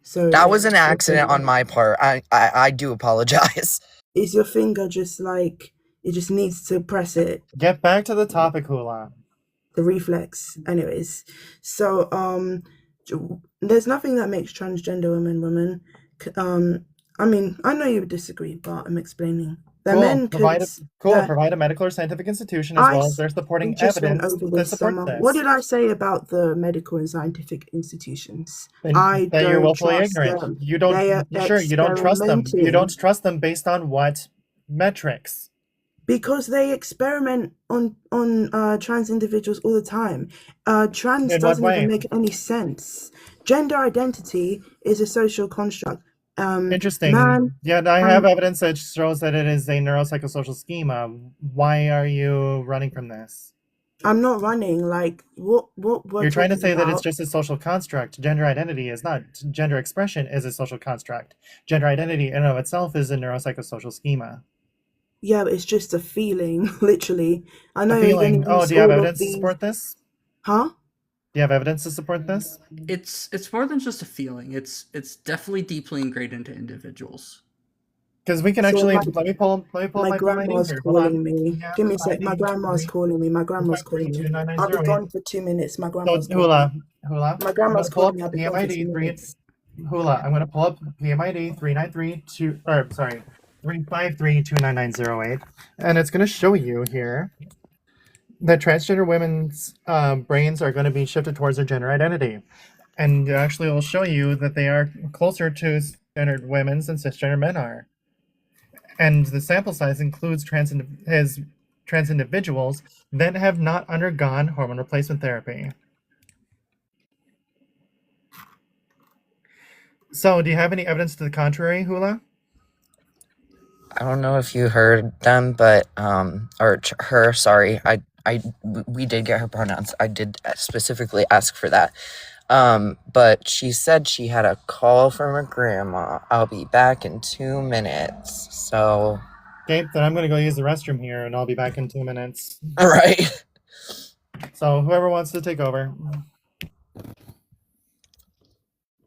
So That was an accident on my part. I do apologize. Is your finger just like it just needs to press it? Get back to the topic, Hula. The reflex. Anyways, so there's nothing that makes transgender women. I mean, I know you would disagree, but I'm explaining. The Cool. men Provide a medical or scientific institution as well as their we supporting just went evidence over to this support summer. this. What did I say about the medical and scientific institutions? And I that you're don't willfully trust ignorant. them. You don't. They are Sure, you don't trust them. You experimenting. don't trust them based on what metrics? Because they experiment on trans individuals all the time. Trans In what doesn't way? even make any sense. Gender identity is a social construct. Interesting. Man, Yeah, I have evidence that shows that it is a neuropsychosocial schema. Why are you running from this? I'm not running. Like what we're You're trying to talking say that it's about- just a social construct. Gender identity is not. Gender expression is a social construct. Gender identity in and of itself is a neuropsychosocial schema. Yeah, but it's just a feeling, literally. I know A you're feeling. gonna Oh, use do you have all of evidence to these- support this? Huh? Do you have evidence to support this? It's more than just a feeling. It's definitely deeply ingrained into individuals. Because we can So actually my- let me pull My my grandma's here. Hold on. calling me. Yeah, Give me a sec. My ID grandma's calling me. My grandma's calling me. I'll be gone for 2 minutes. My So grandma's calling me. Hula. My grandma's I'm gonna pull calling me. up I'll be gone for 2 PMID 3. minutes. Hula, I'm gonna pull up PMID 393 3532998, and it's gonna show you here that transgender women's brains are going to be shifted towards their gender identity, and actually, it will show you that they are closer to cisgender women's than cisgender men are, and the sample size includes trans individuals that have not undergone hormone replacement therapy. So, do you have any evidence to the contrary, Hula? I don't know if you heard them, but or her. Sorry, I we did get her pronouns. I did specifically ask for that. But she said she had a call from her grandma. I'll be back in 2 minutes. So, Okay, then I'm gonna go use the restroom here, and I'll be back in 2 minutes. all right. So whoever wants to take over.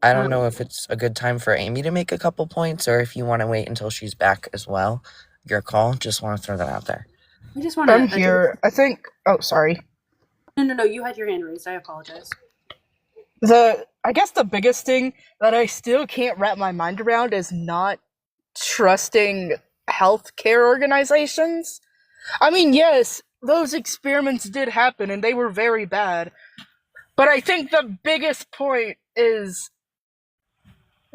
I don't know if it's a good time for Amy to make a couple points or if you want to wait until she's back as well. Your call. Just want to throw that out there. I just want to. I'm here. I think. Oh, sorry. No. You had your hand raised. I apologize. I guess the biggest thing that I still can't wrap my mind around is not trusting healthcare organizations. I mean, yes, those experiments did happen and they were very bad. But I think the biggest point is,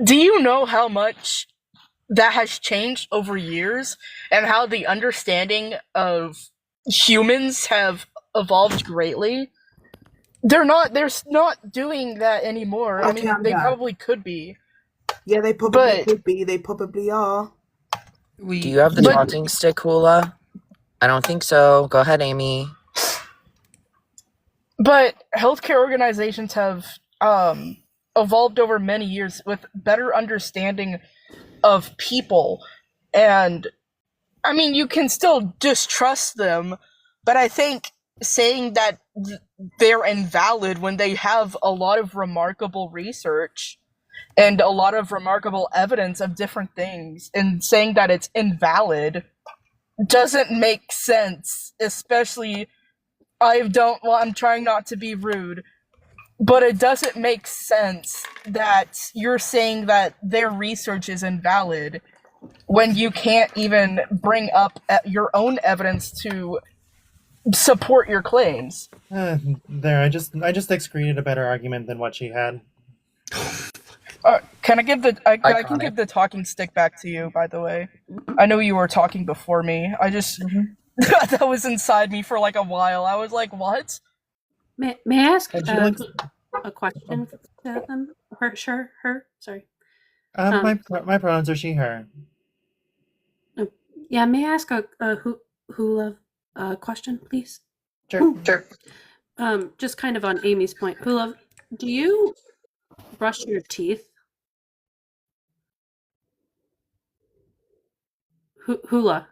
do you know how much that has changed over years and how the understanding of humans have evolved greatly? They're not doing that anymore. I Okay, mean, I'm they back. probably could be. Yeah, they probably But- could be. They probably are. Do you have the But- talking stick, Hula? I don't think so. Go ahead, Amy. But healthcare organizations have evolved over many years with better understanding of people. And, I mean, you can still distrust them, but I think saying that they're invalid when they have a lot of remarkable research and a lot of remarkable evidence of different things, and saying that it's invalid doesn't make sense, especially I'm trying not to be rude, but it doesn't make sense that you're saying that their research is invalid when you can't even bring up your own evidence to support your claims. There, I just excreted a better argument than what she had. Can I give I can Iconic. give the talking stick back to you, by the way. I know you were talking before me. I just that was inside me for like a while. I was like, what? May I ask And she looks- a question to them? Her? Sorry. My pronouns are she, her. Yeah. May I ask a Hula question, please? Sure. Just kind of on Amy's point. Hula, do you brush your teeth? Hula.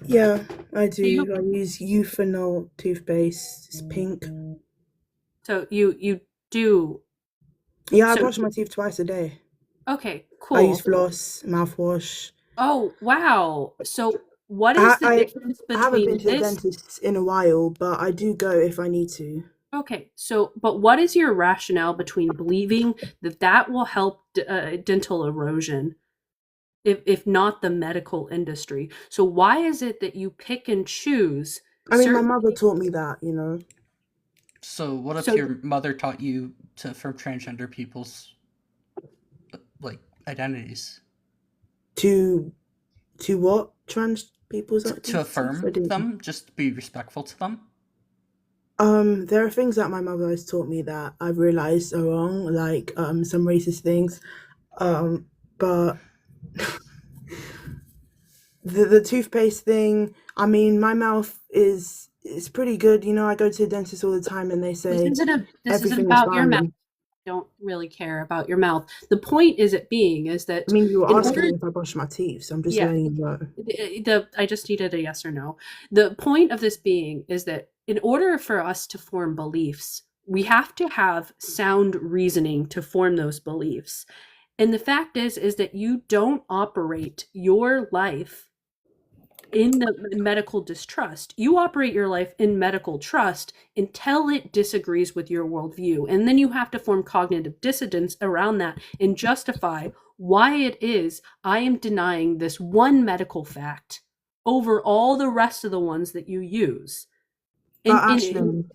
Yeah, I do. You- I use Euphonol toothpaste. It's pink. So you do. Yeah, I So- brush my teeth twice a day. Okay. Cool. I use floss, mouthwash. Oh wow! So what I- is the I- difference I haven't between been to the this? dentist in a while, but I do go if I need to. Okay, so but what is your rationale between believing that that will help dental erosion, if not the medical industry? So why is it that you pick and choose? I mean, my certain- mother taught me that, you know. So what if So- your mother taught you for transgender people's like identities To what? Trans people's to identities? affirm I didn't- them, just be respectful to them? There are things that my mother has taught me that I've realized are wrong, like some racist things. But the toothpaste thing, I mean, my mouth is pretty good. You know, I go to the dentist all the time, and they This say isn't everything is about your mouth. fine. Don't really care about your mouth. The point is that I mean, you were in asking order- me if I brush my teeth, so I'm just Yeah. letting you know. I just needed a yes or no. The point of this being is that in order for us to form beliefs, we have to have sound reasoning to form those beliefs. And the fact is that you don't operate your life in the medical distrust. You operate your life in medical trust until it disagrees with your worldview. And then you have to form cognitive dissonance around that and justify why it is I am denying this one medical fact over all the rest of the ones that you use. But actually,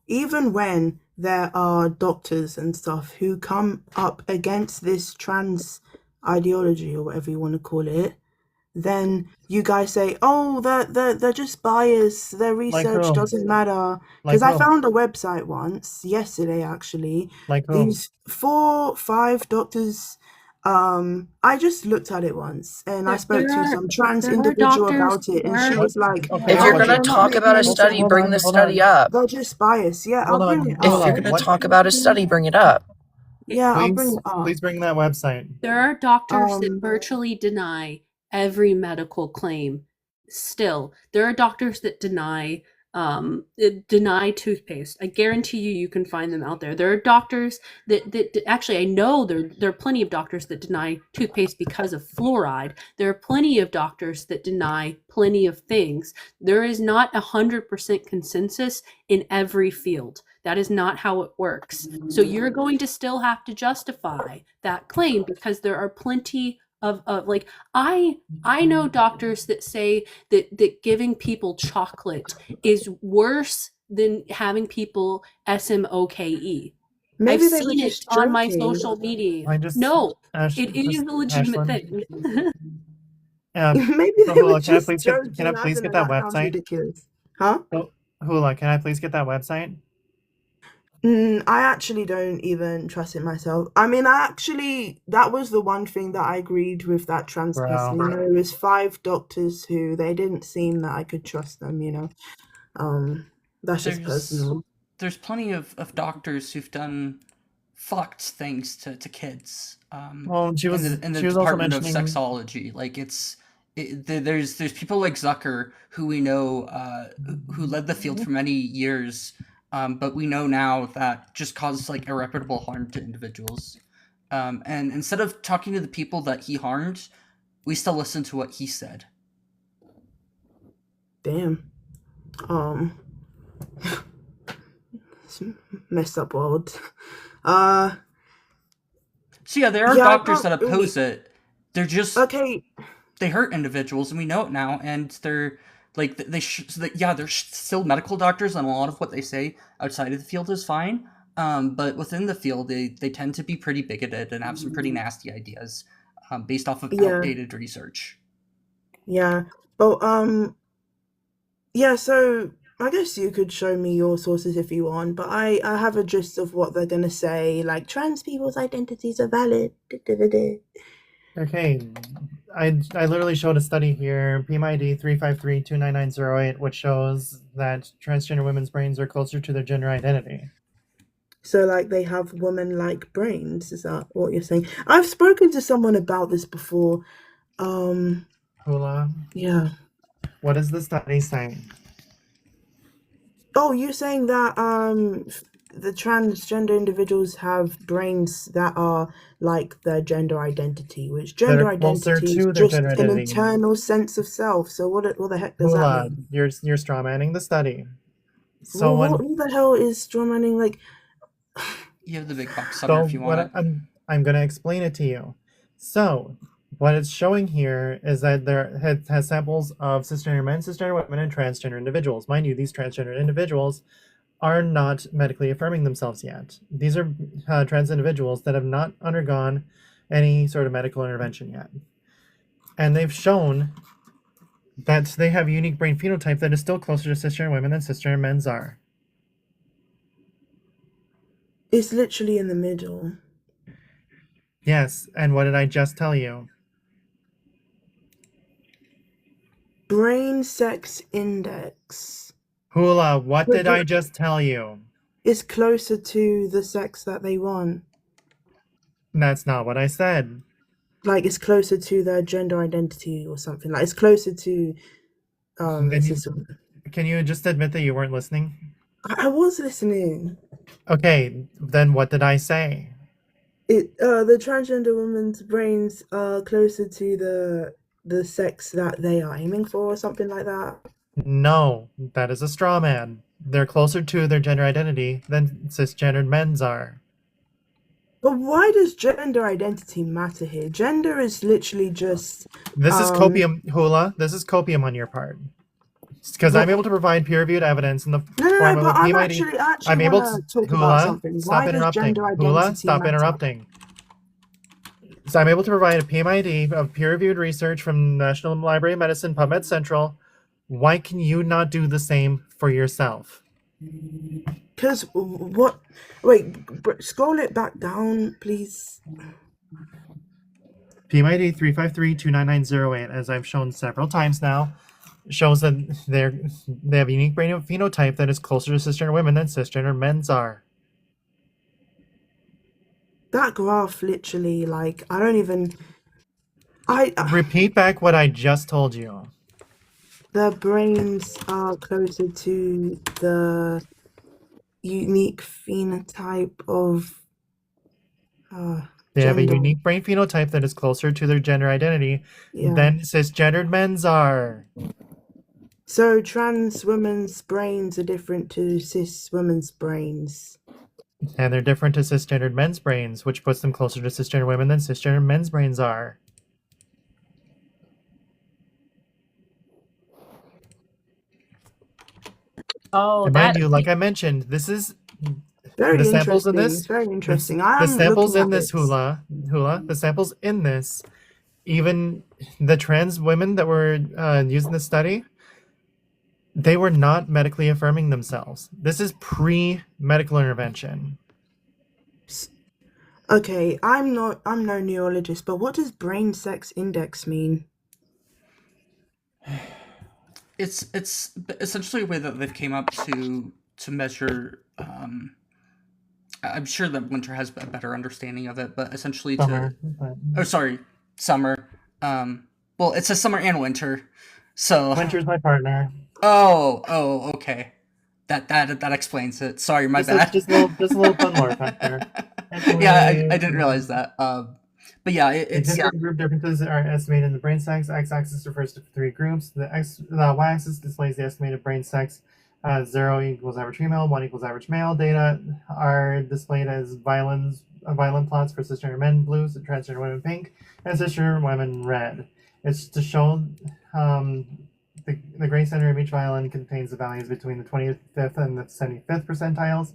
even when there are doctors and stuff who come up against this trans ideology or whatever you want to call it, then you guys say, "Oh, they're just biased. Their research who? doesn't matter." Like Because I who? found a website once yesterday, actually. Like who? These 4-5 doctors I just looked at it once, and I spoke to some trans there are individual doctors- about it, and there she are- was like, Okay, If "How you're do gonna you not talk make about a any study, sense? bring the hold study on. up. They're just biased." Yeah, Hold I'll bring on. it If up. you're gonna What- talk about a study, bring it up. Yeah, I'll bring Please, it up. please bring that website. There are doctors that Um, virtually deny every medical claim. Still, there are doctors that deny toothpaste. I guarantee you can find them out there. There are doctors that actually, I know there are plenty of doctors that deny toothpaste because of fluoride. There are plenty of doctors that deny plenty of things. There is not 100% consensus in every field. That is not how it works. So you're going to still have to justify that claim because there are plenty of like I know doctors that say that giving people chocolate is worse than having people SMOKE. maybe I've they were seen it just on my joking. social media. I just- No, Ash, it is just- a legitimate Ashlyn, thing. Maybe they Hula, were can I just please joking. get, can I please don't get know, that sounds website? ridiculous. Huh? Hula, can I please get that website? I actually don't even trust it myself. I mean, that was the one thing that I agreed with that trans person. Bro. You know, it was 5 doctors who they didn't seem that I could trust them, you know. That's just personal. There's plenty of doctors who've done fucked things to kids. Well, she was in the she was also Department of mentioning Sexology. Like there's people like Zucker who we know who led the field for many years, but we know now that just causes like irreparable harm to individuals. And instead of talking to the people that he harmed, we still listen to what he said. Damn. It's a messed up world. So yeah, there are Yeah, I doctors that can't really- oppose it. They're just Okay, they hurt individuals, and we know it now. And they're like they're still medical doctors, and a lot of what they say outside of the field is fine. But within the field, they tend to be pretty bigoted and have some pretty nasty ideas, based off of Yeah. outdated research. yeah. But yeah, so I guess you could show me your sources if you want, but I have a gist of what they're gonna say, like trans people's identities are valid. Okay, I literally showed a study here, PMID 353-29908, which shows that transgender women's brains are closer to their gender identity. So like they have woman-like brains, is that what you're saying? I've spoken to someone about this before. Hula, Yeah. what does the study say? Oh, you're saying that the transgender individuals have brains that are like their gender identity, which That gender are closer identity to is their just gender an identity. internal sense of self. So what the heck does that Hula, mean? you're strawmanning the study. So Well, when what the hell is strawmanning? Like, You have the big box summary So if you want it. I'm going to explain it to you. So what it's showing here is that there has samples of cisgender men, cisgender women, and transgender individuals. Mind you, these transgender individuals are not medically affirming themselves yet. These are trans individuals that have not undergone any sort of medical intervention yet. And they've shown that they have a unique brain phenotype that is still closer to cisgender women than cisgender men's are. it's literally in the middle. Yes, and what did I just tell you? Brain sex index Hula, what But did I just tell you? is closer to the sex that they want. That's not what I said. Like it's closer to their gender identity or something. Like it's closer to Then it's you- just- Can you just admit that you weren't listening? I was listening. Okay, then what did I say? The transgender women's brains are closer to the sex that they are aiming for or something like that. No, that is a straw man. They're closer to their gender identity than cisgendered men's are. But why does gender identity matter here? Gender is literally just This is copium, Hula. This is copium on your part. Because I'm able to provide peer-reviewed evidence in the no, form of but a I'm PMID. actually I'm able wanna to talk about Hula, something. stop Why does interrupting. gender identity Hula, stop matter? interrupting. So I'm able to provide a PMID of peer-reviewed research from National Library of Medicine, PubMed Central. Why can you not do the same for yourself? Because what? Wait, scroll it back down, please. PMID 353-29908, as I've shown several times now, shows that they have a unique brain phenotype that is closer to cisgender women than cisgender men's are. That graph literally, like, I don't even. Repeat back what I just told you. The brains are closer to the unique phenotype of. They have a Gender. unique brain phenotype that is closer to their gender identity Yeah. than cisgendered men's are. So trans women's brains are different to cis women's brains. And they're different to cisgendered men's brains, which puts them closer to cisgender women than cisgender men's brains are. Oh, And mind that you, like I mentioned, this is Very the samples in interesting. this. It's very interesting. The I'm samples looking in at this hula, the samples in this, even the trans women that were used in the study, they were not medically affirming themselves. This is pre-medical intervention. Okay, I'm no neurologist, but what does brain sex index mean? It's essentially a way that they've came up to measure. I'm sure that Winter has a better understanding of it, but essentially Summer. Summer. Well, it says Summer and Winter, so Winter's my partner. Oh, okay. That explains it. Sorry, my bad. Just a little fun lore factor. Yeah, I didn't realize that. But yeah, it's Group differences are estimated in the brain sex. X-axis refers to 3 groups. The Y-axis displays the estimated brain sex. 0 equals average female, 1 equals average male. Data are displayed as violent plots for cisgender men, blue, transgender women, pink, and cisgender women, red. It's to show the gray center of each violin contains the values between the 25th and the 75th percentiles,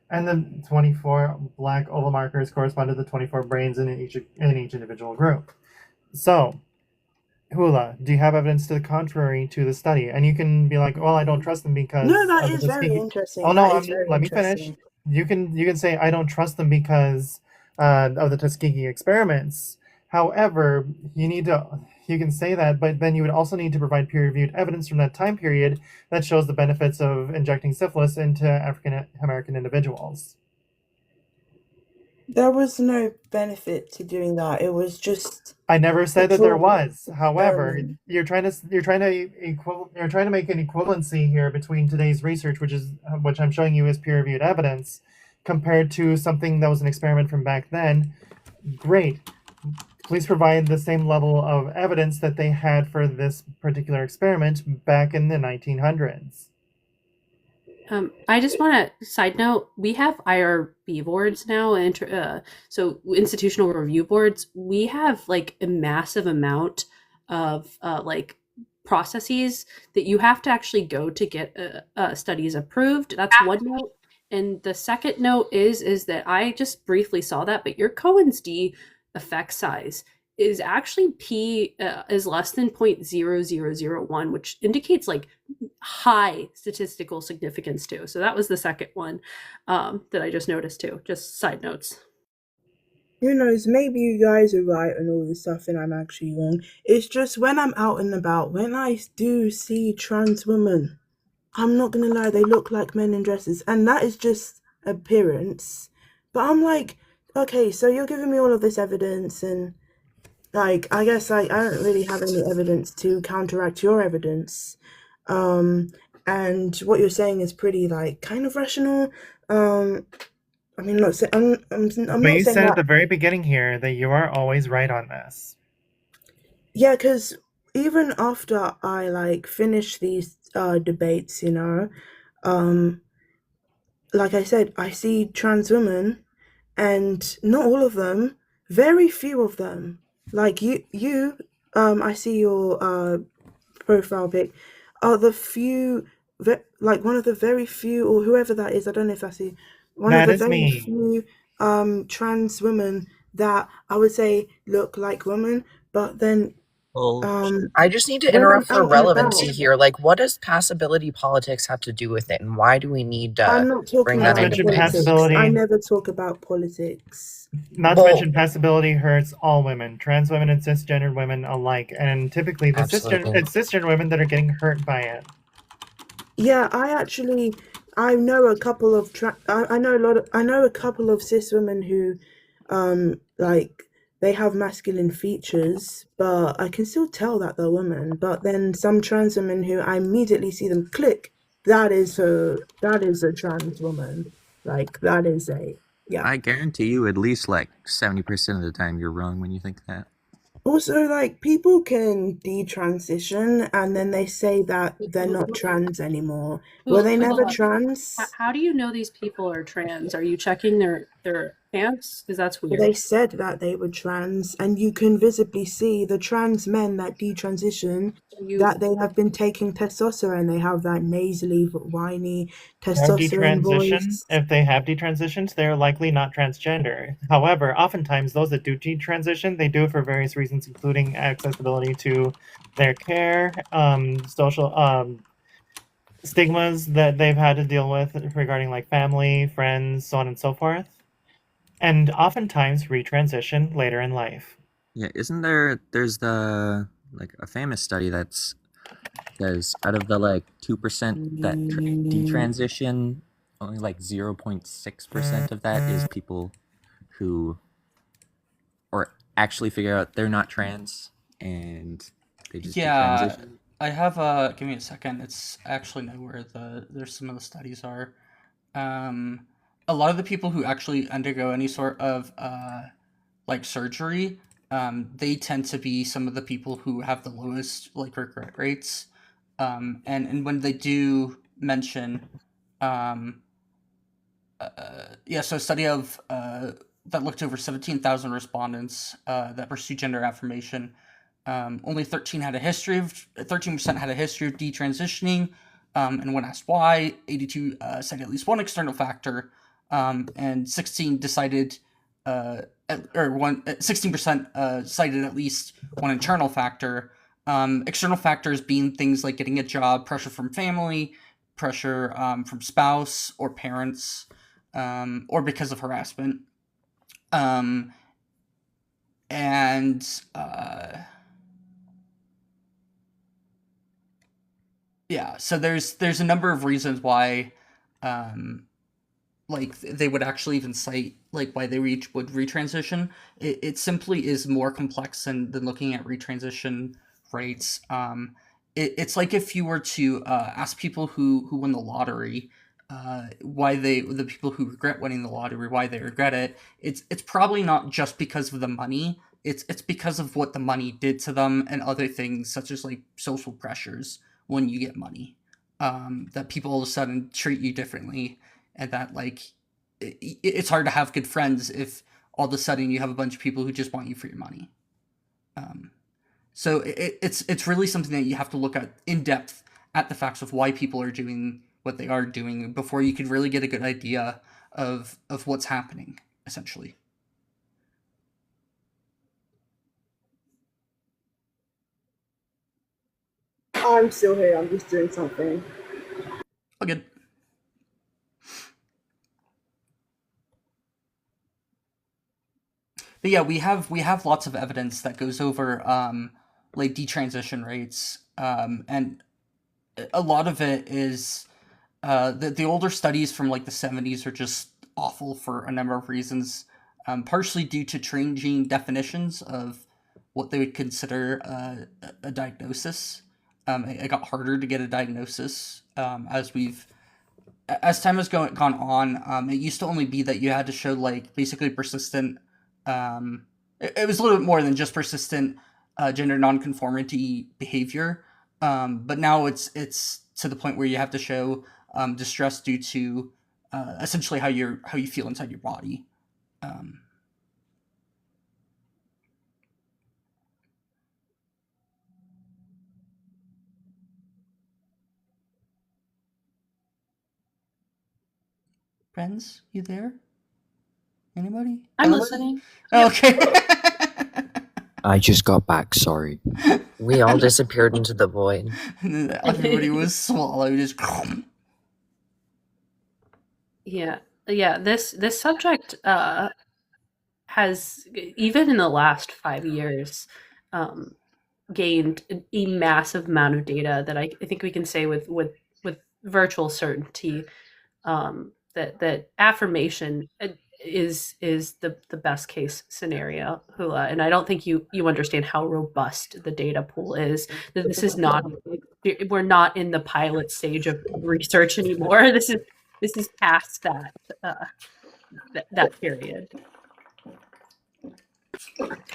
and the 24 black oval markers correspond to the 24 brains in each individual group. So, Hula, do you have evidence to the contrary to the study? And you can be like, well, I don't trust them because... No, that is very interesting. Oh, no, let me interesting. finish. You can say, I don't trust them because of the Tuskegee experiments. However, you can say that, but then you would also need to provide peer-reviewed evidence from that time period that shows the benefits of injecting syphilis into African American individuals. There was no benefit to doing that. It was just. I never said that there was. However, experiment. you're trying to make an equivalency here between today's research, which I'm showing you as peer-reviewed evidence, compared to something that was an experiment from back then. Great. Please provide the same level of evidence that they had for this particular experiment back in the 1900s. I just want to side note, we have IRB boards now, and so institutional review boards. We have like a massive amount of like processes that you have to actually go to get studies approved. That's one note. And the second note is that I just briefly saw that, but your Cohen's d effect size is actually P is less than 0.0001, which indicates like high statistical significance too. So that was the second one that I just noticed too. Just side notes. Who knows, maybe you guys are right and all this stuff and I'm actually wrong. It's just when I'm out and about, when I do see trans women, I'm not gonna lie, they look like men in dresses. And that is just appearance. But I'm like, okay, so you're giving me all of this evidence and like, I guess I don't really have any evidence to counteract your evidence. And what you're saying is pretty like kind of rational. I mean, I'm not But you saying said at that. the very beginning here that you are always right on this. Yeah, because even after I like finish these debates, you know, like I said, I see trans women, and not all of them, very few of them. Like you, I see your profile pic. Are the few, like one of the very few, or whoever that is. I don't know if that's you. One That of is the very me. few trans women that I would say look like women, but then I just need to when I'm interrupt for out and relevancy about, here. Like, what does passability politics have to do with it, and why do we need I'm to not talking bring Not that to about into mention place? politics. I passability. never talk about politics. Not to Well, mention passability hurts all women, trans women and cisgendered women alike, and typically it's absolutely. cisgendered women that are getting hurt by it. Yeah, I know a couple of I know a couple of cis women who like they have masculine features, but I can still tell that they're women. But then some trans women who I immediately see them click, that is a trans woman. Like that is a yeah. I guarantee you, at least like 70% of the time, you're wrong when you think that. Also, like people can detransition and then they say that they're not trans anymore. Were they never trans? How do you know these people are trans? Are you checking their pants? Because that's weird. They said that they were trans, and you can visibly see the trans men that detransition that they have been taking testosterone. They have that nasally, whiny testosterone voice. If they have detransitioned, they're likely not transgender. However, oftentimes those that do detransition, they do it for various reasons, including accessibility to their care, social stigmas that they've had to deal with regarding like family, friends, so on and so forth, and oftentimes retransition later in life. Yeah, there's the, like, a famous study that's says out of the, like, 2% that detransition, only, like, 0.6% of that is people who or actually figure out they're not trans and they just Yeah, detransition. I have give me a second. It's actually nowhere there's some of the studies are. A lot of the people who actually undergo any sort of like surgery, they tend to be some of the people who have the lowest like regret rates. And when they do mention, so a study of that looked over 17,000 respondents that pursued gender affirmation. Only 13% had a history of detransitioning, and when asked why, 82 cited at least one external factor, and 16 decided, or 16% cited at least one internal factor. External factors being things like getting a job, pressure from family, pressure from spouse or parents, or because of harassment. And yeah, so there's a number of reasons why like they would actually even cite like why they would retransition. It simply is more complex than looking at retransition rates. It's like if you were to ask people who win the lottery why the people who regret winning the lottery, why they regret it. It's probably not just because of the money. It's because of what the money did to them and other things such as like social pressures when you get money, that people all of a sudden treat you differently, and that like it's hard to have good friends if all of a sudden you have a bunch of people who just want you for your money. So it's really something that you have to look at in depth at the facts of why people are doing what they are doing before you can really get a good idea of what's happening, essentially. I'm still here. I'm just doing something. All good. But yeah, we have lots of evidence that goes over like detransition rates, and a lot of it is the older studies from like the 70s are just awful for a number of reasons, partially due to changing definitions of what they would consider a diagnosis. It got harder to get a diagnosis as time has gone on. It used to only be that you had to show like basically persistent. It was a little bit more than just persistent gender nonconformity behavior, but now it's to the point where you have to show distress due to essentially how you feel inside your body. Friends, you there? Anybody? I'm listening. Okay. I just got back, sorry. We all disappeared into the void. And then everybody was swallowed. Just Yeah, yeah. This subject has, even in the last 5 years, gained a massive amount of data that I think we can say with virtual certainty that affirmation is the best case scenario, Hula. And I don't think you understand how robust the data pool is. That this is not, we're not in the pilot stage of research anymore. This is past that period.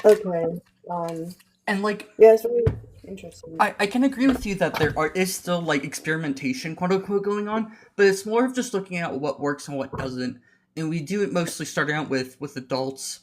Okay. and like Yeah, it's very interesting. I can agree with you that is still like experimentation, quote unquote, going on, but it's more of just looking at what works and what doesn't. And we do it mostly starting out with adults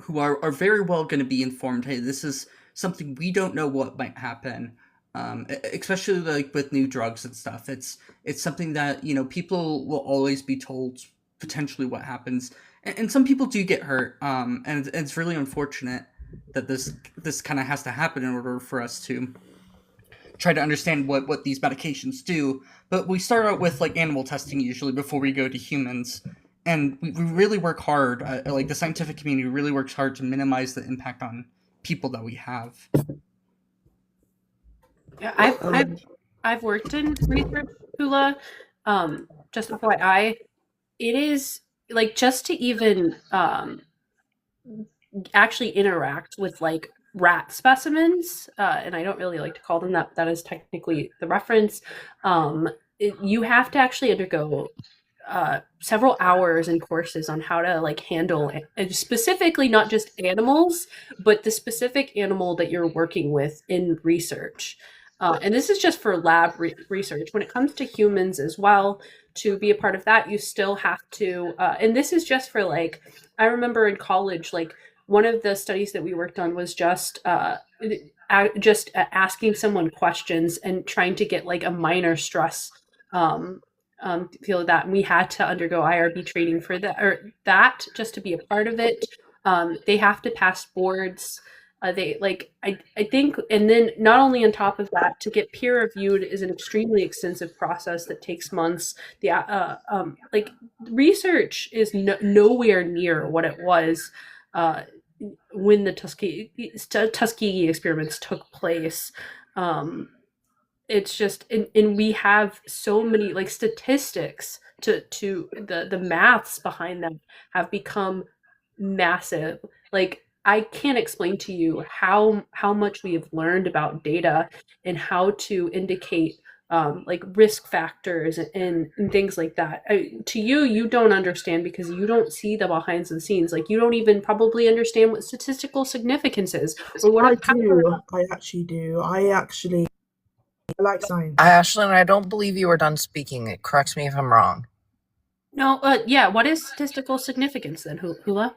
who are very well going to be informed. Hey, this is something we don't know what might happen, especially like with new drugs and stuff. It's something that, you know, people will always be told potentially what happens, and some people do get hurt. And it's really unfortunate that this kind of has to happen in order for us to try to understand what these medications do. But we start out with like animal testing usually before we go to humans. And we really work hard, like the scientific community really works hard to minimize the impact on people that we have. Yeah, I've worked in research, Hula. Just FYI, it is like, just to even actually interact with like rat specimens, and I don't really like to call them that. That is technically the reference. You have to actually undergo several hours and courses on how to like handle specifically not just animals, but the specific animal that you're working with in research. And this is just for lab research. When it comes to humans as well, to be a part of that, you still have to, and this is just for like, I remember in college, like one of the studies that we worked on was just asking someone questions and trying to get like a minor stress feel that, and we had to undergo IRB training for that just to be a part of it. They have to pass boards. They like I think, and then not only on top of that, to get peer reviewed is an extremely extensive process that takes months. The like research is nowhere near what it was when the Tuskegee experiments took place. It's just, and we have so many like statistics to the maths behind them have become massive. Like I can't explain to you how much we have learned about data and how to indicate like risk factors and things like that. To you don't understand because you don't see the behind the scenes. Like you don't even probably understand what statistical significance is or what I actually do. I like science. Ashlyn, I don't believe you were done speaking. Correct me if I'm wrong. No, yeah. What is statistical significance then, Hula?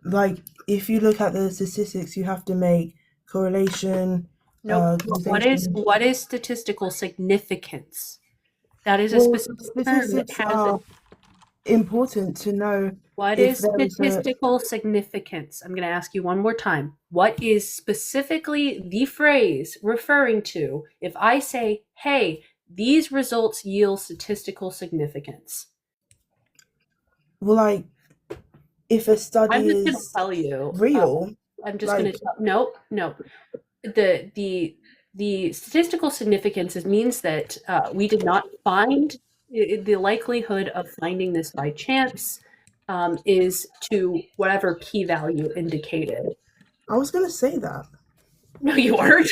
Like, if you look at the statistics, you have to make correlation. No, what is statistical significance? That is a specific term that has important to know. What is statistical significance? I'm going to ask you one more time. What is specifically the phrase referring to if I say, hey, these results yield statistical significance? Well, like, if a study I'm just is going to tell you real, I'm just going to tell, no. The statistical significance means that we did not find the likelihood of finding this by chance. Is to whatever p-value indicated. I was going to say that. No, you weren't.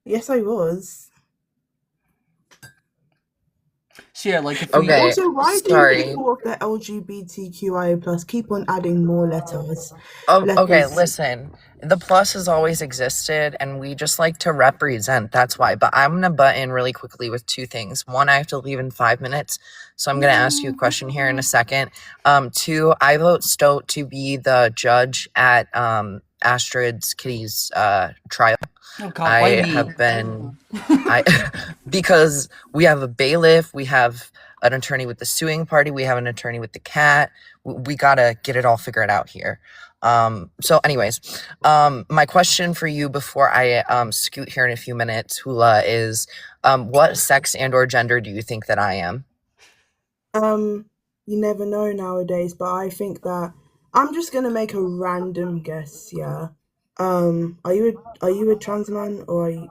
Yes, I was. So yeah, like if Okay, Also, why do sorry. people of the LGBTQIA plus keep on adding more letters? Okay, listen. The plus has always existed, and we just like to represent. That's why. But I'm gonna butt in really quickly with two things. One, I have to leave in 5 minutes, so I'm gonna ask you a question here in a second. Two, I vote Stoat to be the judge at Astrid's Kitty's trial. Oh God, why me? have been because we have a bailiff, we have an attorney with the suing party, we have an attorney with the cat. We gotta get it all figured out here. So anyways, my question for you before I scoot here in a few minutes, Hula, is what sex and or gender do you think that I am? You never know nowadays, but I think that I'm just gonna make a random guess. Yeah. Are you a trans man or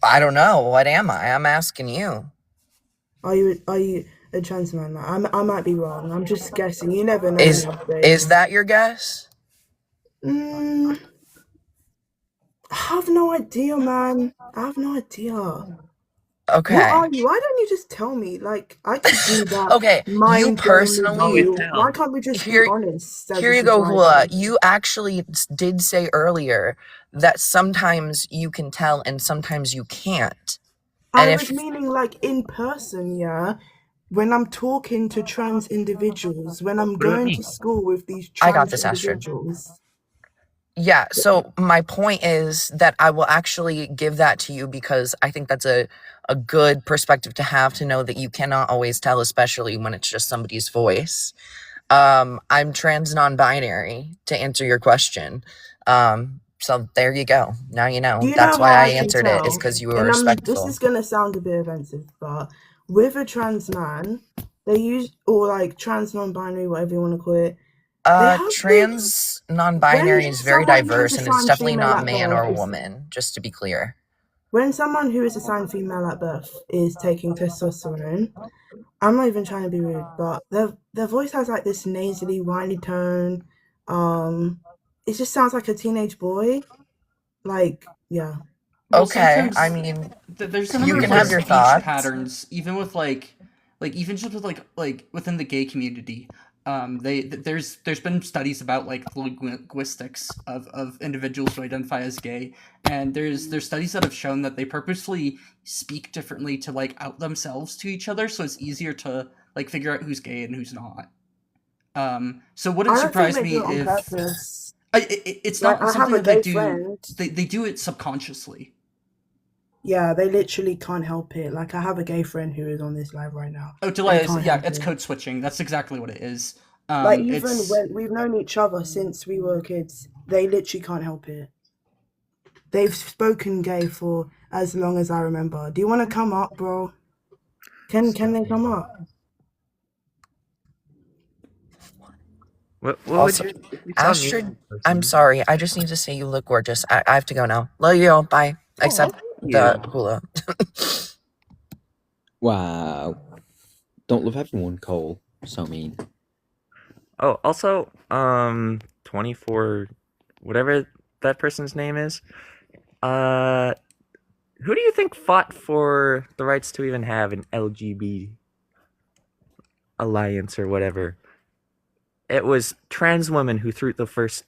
I don't know. What am I? I'm asking you. are you a trans man? I might be wrong. I'm just guessing. You never know Is nowadays. that your guess? I have no idea, man. I have no idea. What Okay. are you? Why don't you just tell me? Like, I could do that Okay, you mind game with personally. you. Why can't we just Here, be honest as here a you go, Hula. society? You actually did say earlier that sometimes you can tell and sometimes you can't. And I if was meaning like in person, yeah. When I'm talking to trans individuals, when I'm going to school with these I got trans this, Astrid. individuals. Yeah, so my point is that I will actually give that to you because I think that's a good perspective to have, to know that you cannot always tell, especially when it's just somebody's voice. I'm trans non-binary, to answer your question. So there you go. Now you know. Do you That's know why how I I can answered it, is tell? because you were And this respectful. is gonna sound a bit offensive, but with a trans man, they use, or like trans non-binary, whatever you want to call it. They have this, Trans non-binary when is very someone who is diverse, and it's assigned definitely female not at man or birth is woman, just to be clear. when someone who is assigned female at birth is taking testosterone, I'm not even trying to be rude, but their voice has like this nasally, whiny tone. It just sounds like a teenage boy. Like, yeah. Well, Okay, I sometimes mean, there's a you number of can like have your speech thoughts. patterns, even with like even just with like within the gay community. There's been studies about like the linguistics of individuals who identify as gay, and there's studies that have shown that they purposefully speak differently to like out themselves to each other, so it's easier to like figure out who's gay and who's not. So wouldn't I don't think surprise they me do it on if purpose. it's Like, not I have something a that they gay do. friend. They do it subconsciously. Yeah, they literally can't help it. Like, I have a gay friend who is on this live right now. Oh, They delay can't yeah, help it's it. code switching. That's exactly what it is. Like, even It's when we've known each other since we were kids, they literally can't help it. They've spoken gay for as long as I remember. Do you want to come up, bro? Can they come up? What Also, would you if you saw me Astrid, in I'm person? sorry. I just need to say you look gorgeous. I have to go now. Love you. Bye. Except the Hula. Wow. Don't love everyone, Cole. So mean. Oh, also, 24, whatever that person's name is. Who do you think fought for the rights to even have an LGBT alliance or whatever? It was trans women who threw the first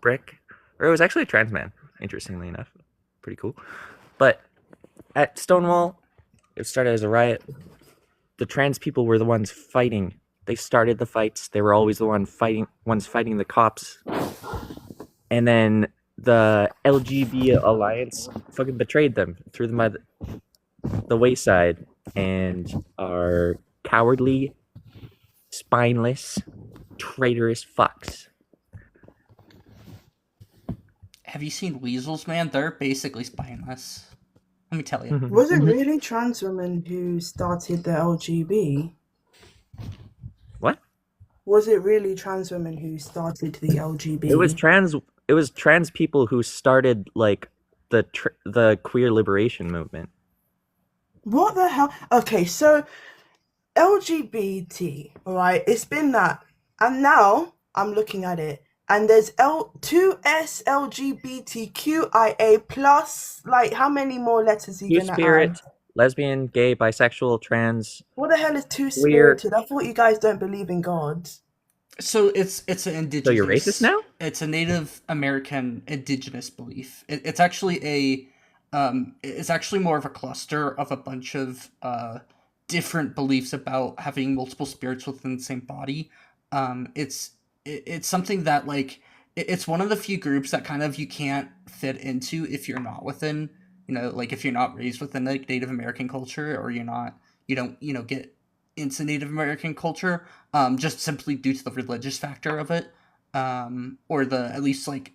brick, or it was actually a trans man. Interestingly enough, pretty cool. But at Stonewall, it started as a riot. The trans people were the ones fighting. They started the fights. They were always the ones fighting the cops. And then the LGBT alliance fucking betrayed them, threw them by the wayside, and are cowardly, spineless, traitorous fucks. have you seen weasels, man? They're basically spineless. Let me tell you. Was it really trans women who started the LGB? What? Was it really trans women who started the LGB? It was trans people who started like the queer liberation movement. What the hell? Okay, so LGBT, alright, it's been that. And now I'm looking at it. And there's 2S LGBTQIA plus, like, how many more letters are you gonna Two-spirit, add? lesbian, gay, bisexual, trans. What the hell is two-spirited? I thought you guys don't believe in God. So it's an indigenous. So you're racist now? It's a Native American indigenous belief. It's actually it's actually more of a cluster of a bunch of different beliefs about having multiple spirits within the same body. It's something that like it's one of the few groups that kind of you can't fit into if you're not within, like if you're not raised within like Native American culture, or you don't get into Native American culture, just simply due to the religious factor of it. or the at least like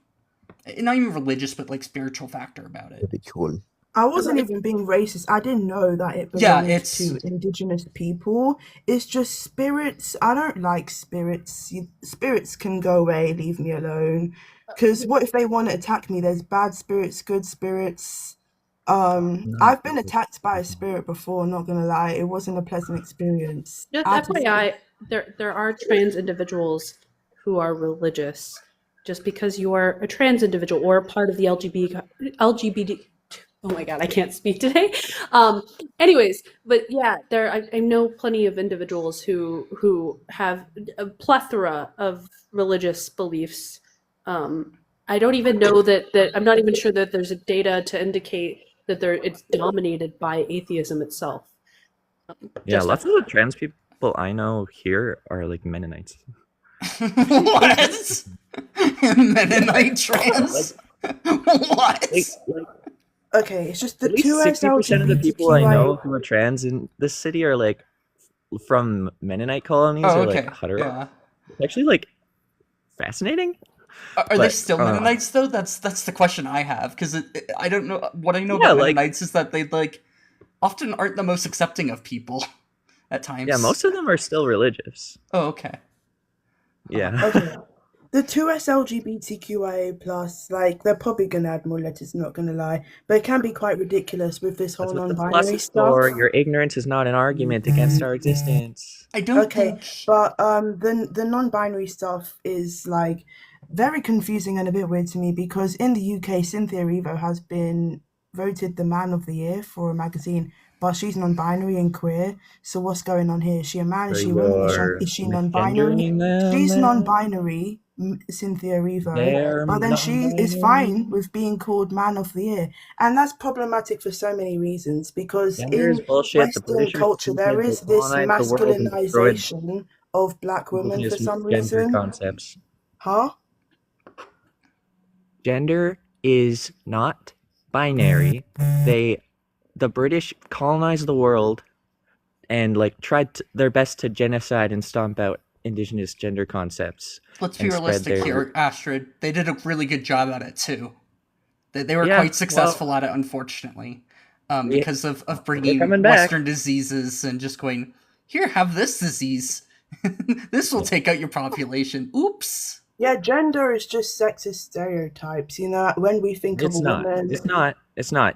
not even religious but like spiritual factor about it. That'd be cool. I wasn't even being racist. I didn't know that it Yeah, belonged it's to indigenous people. It's just spirits. I don't like spirits. Spirits can go away. Leave me alone. Because what if they want to attack me? There's bad spirits, good spirits. I've been attacked by a spirit before. Not gonna lie, it wasn't a pleasant experience. Just I had to say- FYI, there are trans individuals who are religious. Just because you are a trans individual or a part of the LGBT. Oh my god, I can't speak today. Anyways, but yeah, I know plenty of individuals who have a plethora of religious beliefs. I don't even know that I'm not even sure that there's a data to indicate that it's dominated by atheism itself. Yeah, Just lots of the trans people I know here are like Mennonites. What? Mennonite trans? What? Like Okay, it's just the at least two 60% of the people I know LGBTQI. who are trans in this city are like from Mennonite colonies Oh, or okay. like Hutter. Yeah. It's actually like fascinating. Are they But, still Mennonites though? That's the question I have because I don't know what I know Yeah, about like- Mennonites is that they like often aren't the most accepting of people at times. Yeah, most of them are still religious. Oh, okay. Yeah. Okay. The 2S LGBTQIA plus, like, they're probably gonna add more letters, not gonna lie. But it can be quite ridiculous with this whole That's what the non-binary plus is stuff. for. Your ignorance is not an argument against our existence. I don't Okay, think. but the non-binary stuff is like very confusing and a bit weird to me because in the UK, Cynthia Erivo has been voted the Man of the Year for a magazine, but she's non-binary and queer. So what's going on here? Is she a man? Is So she a woman? you're Is she non-binary? misgendering them, She's then? non-binary, Cynthia Erivo, They're but then she is non-binary. fine with being called Man of the Year, and that's problematic for so many reasons. Because Gender is in bullshit. The Western British are culture, there stupid. is They this colonized the world and destroyed masculinization of black women for indigenous some gender reason. concepts. Huh? Gender is not binary. The British colonized the world and like tried their best to genocide and stomp out indigenous gender concepts. Let's be and spread realistic their- here, Astrid. They did a really good job at it too. They were Yeah, quite successful at it, unfortunately, because of bringing coming back. Western diseases and just going, here, have this disease. This will take out your population. Oops. Yeah, gender is just sexist stereotypes. You know, when we think It's of a not. woman, It's not. It's not.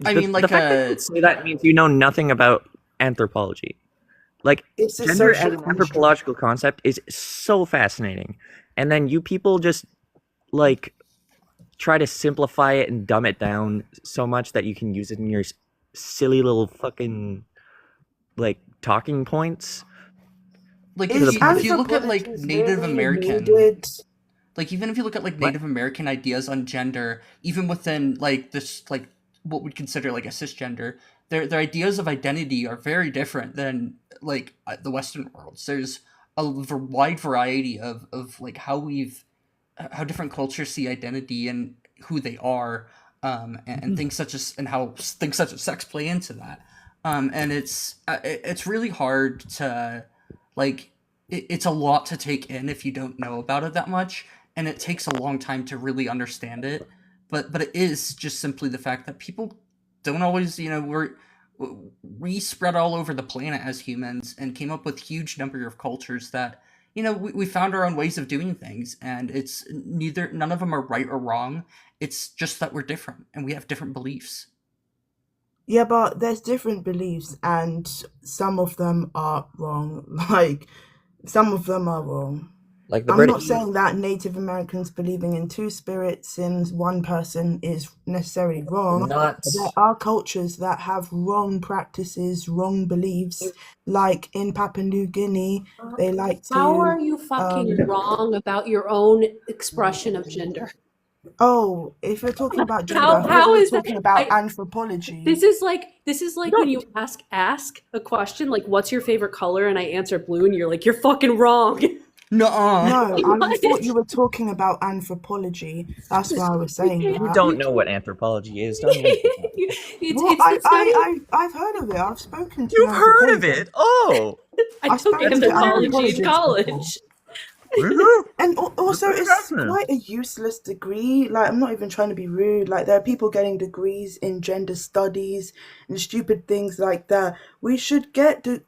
I mean, like the fact that you say that means you know nothing about anthropology. Like it's a gender as social an construct. anthropological concept is so fascinating, and then you people just like try to simplify it and dumb it down so much that you can use it in your silly little fucking like talking points. Like Is if you look at like anthropology Native really American, needed? like even if you look at like What? Native American ideas on gender, even within like this like what we'd consider like a cisgender, their ideas of identity are very different than like the Western worlds. There's a wide variety of like how different cultures see identity and who they are, and things such as how things such as sex play into that. And it's really hard to like it's a lot to take in if you don't know about it that much, and it takes a long time to really understand it. But it is just simply the fact that people don't always, we spread all over the planet as humans and came up with huge number of cultures that, we found our own ways of doing things, and it's none of them are right or wrong. It's just that we're different and we have different beliefs. Yeah, but there's different beliefs, and some of them are wrong. Like, some of them are wrong. Like the I'm British. not saying that Native Americans believing in two spirits in one person is necessarily wrong. Not There are cultures that have wrong practices, wrong beliefs. Like in Papua New Guinea, they like to. How are you fucking wrong about your own expression of gender? Oh, if you're talking about gender, How- I thought how you were is that- talking about I- anthropology. This is like when you ask a question like, "What's your favorite color?" and I answer blue, and you're like, "You're fucking wrong." Nuh-uh. No, I What? thought you were talking about anthropology. That's why I was saying You that. You don't know what anthropology is, don't you? Well, I've heard of it. I've spoken to You've heard of anthropologists. it? Oh! I I've took spoken to anthropology in anthropologists college. before. And also, What's it's happening? quite a useless degree. Like, I'm not even trying to be rude. Like, there are people getting degrees in gender studies and stupid things like that. We should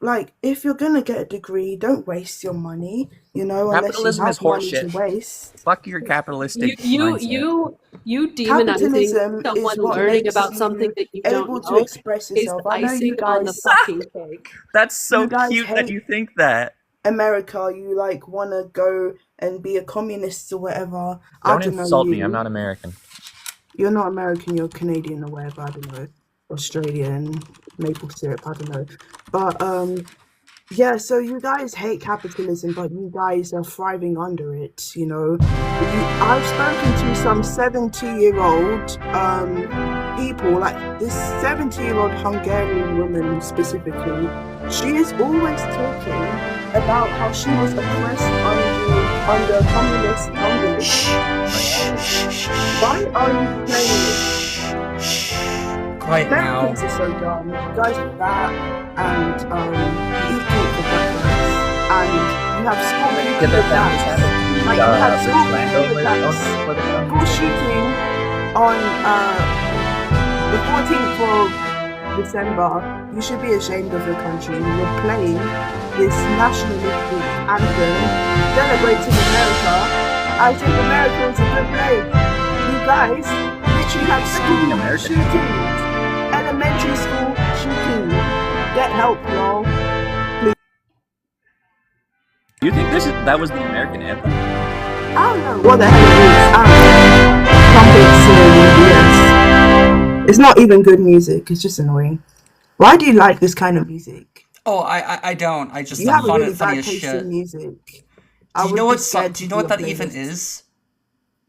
like, if you're gonna get a degree, don't waste your money, unless you Capitalism have is money horseshit. to waste. Fuck your capitalistic You mindset. demonizing Capitalism is someone what learning makes about you something that you able don't to know express is yourself. the I know you icing on the guys, fucking cake. That's so you guys cute that hate you think that. America. You like want to go and be a communist or whatever. I Don't don't know insult me. I'm you. not American. You're not American, you're Canadian or whatever, I don't know. Australian, maple syrup, I don't know. But yeah, so you guys hate capitalism, but you guys are thriving under it, I've spoken to some 70-year-old people, like this 70-year-old Hungarian woman specifically. She is always talking about how she was oppressed under communist Hungary. Why are you playing this? Quiet now. Americans are so dumb. You guys are fat and you eat cake for breakfast. And you have school Get their families attacks. having Like you have rich school landowners attacks. for the School shooting on the 14th of December. You should be ashamed of your country. You're playing this nationalistic anthem celebrating America. I think America is a good place. You guys literally have school shootings, elementary school shootings. Get help, y'all. Do you think that was the American anthem? I don't know what the hell it is. I don't know. Trumpets, yes. It's not even good music. It's just annoying. Why do you like this kind of music? Oh, I don't. I just You have a find really it funny bad as taste shit. in music. Do you know what? scared Do to you see know what your that even playlist. is?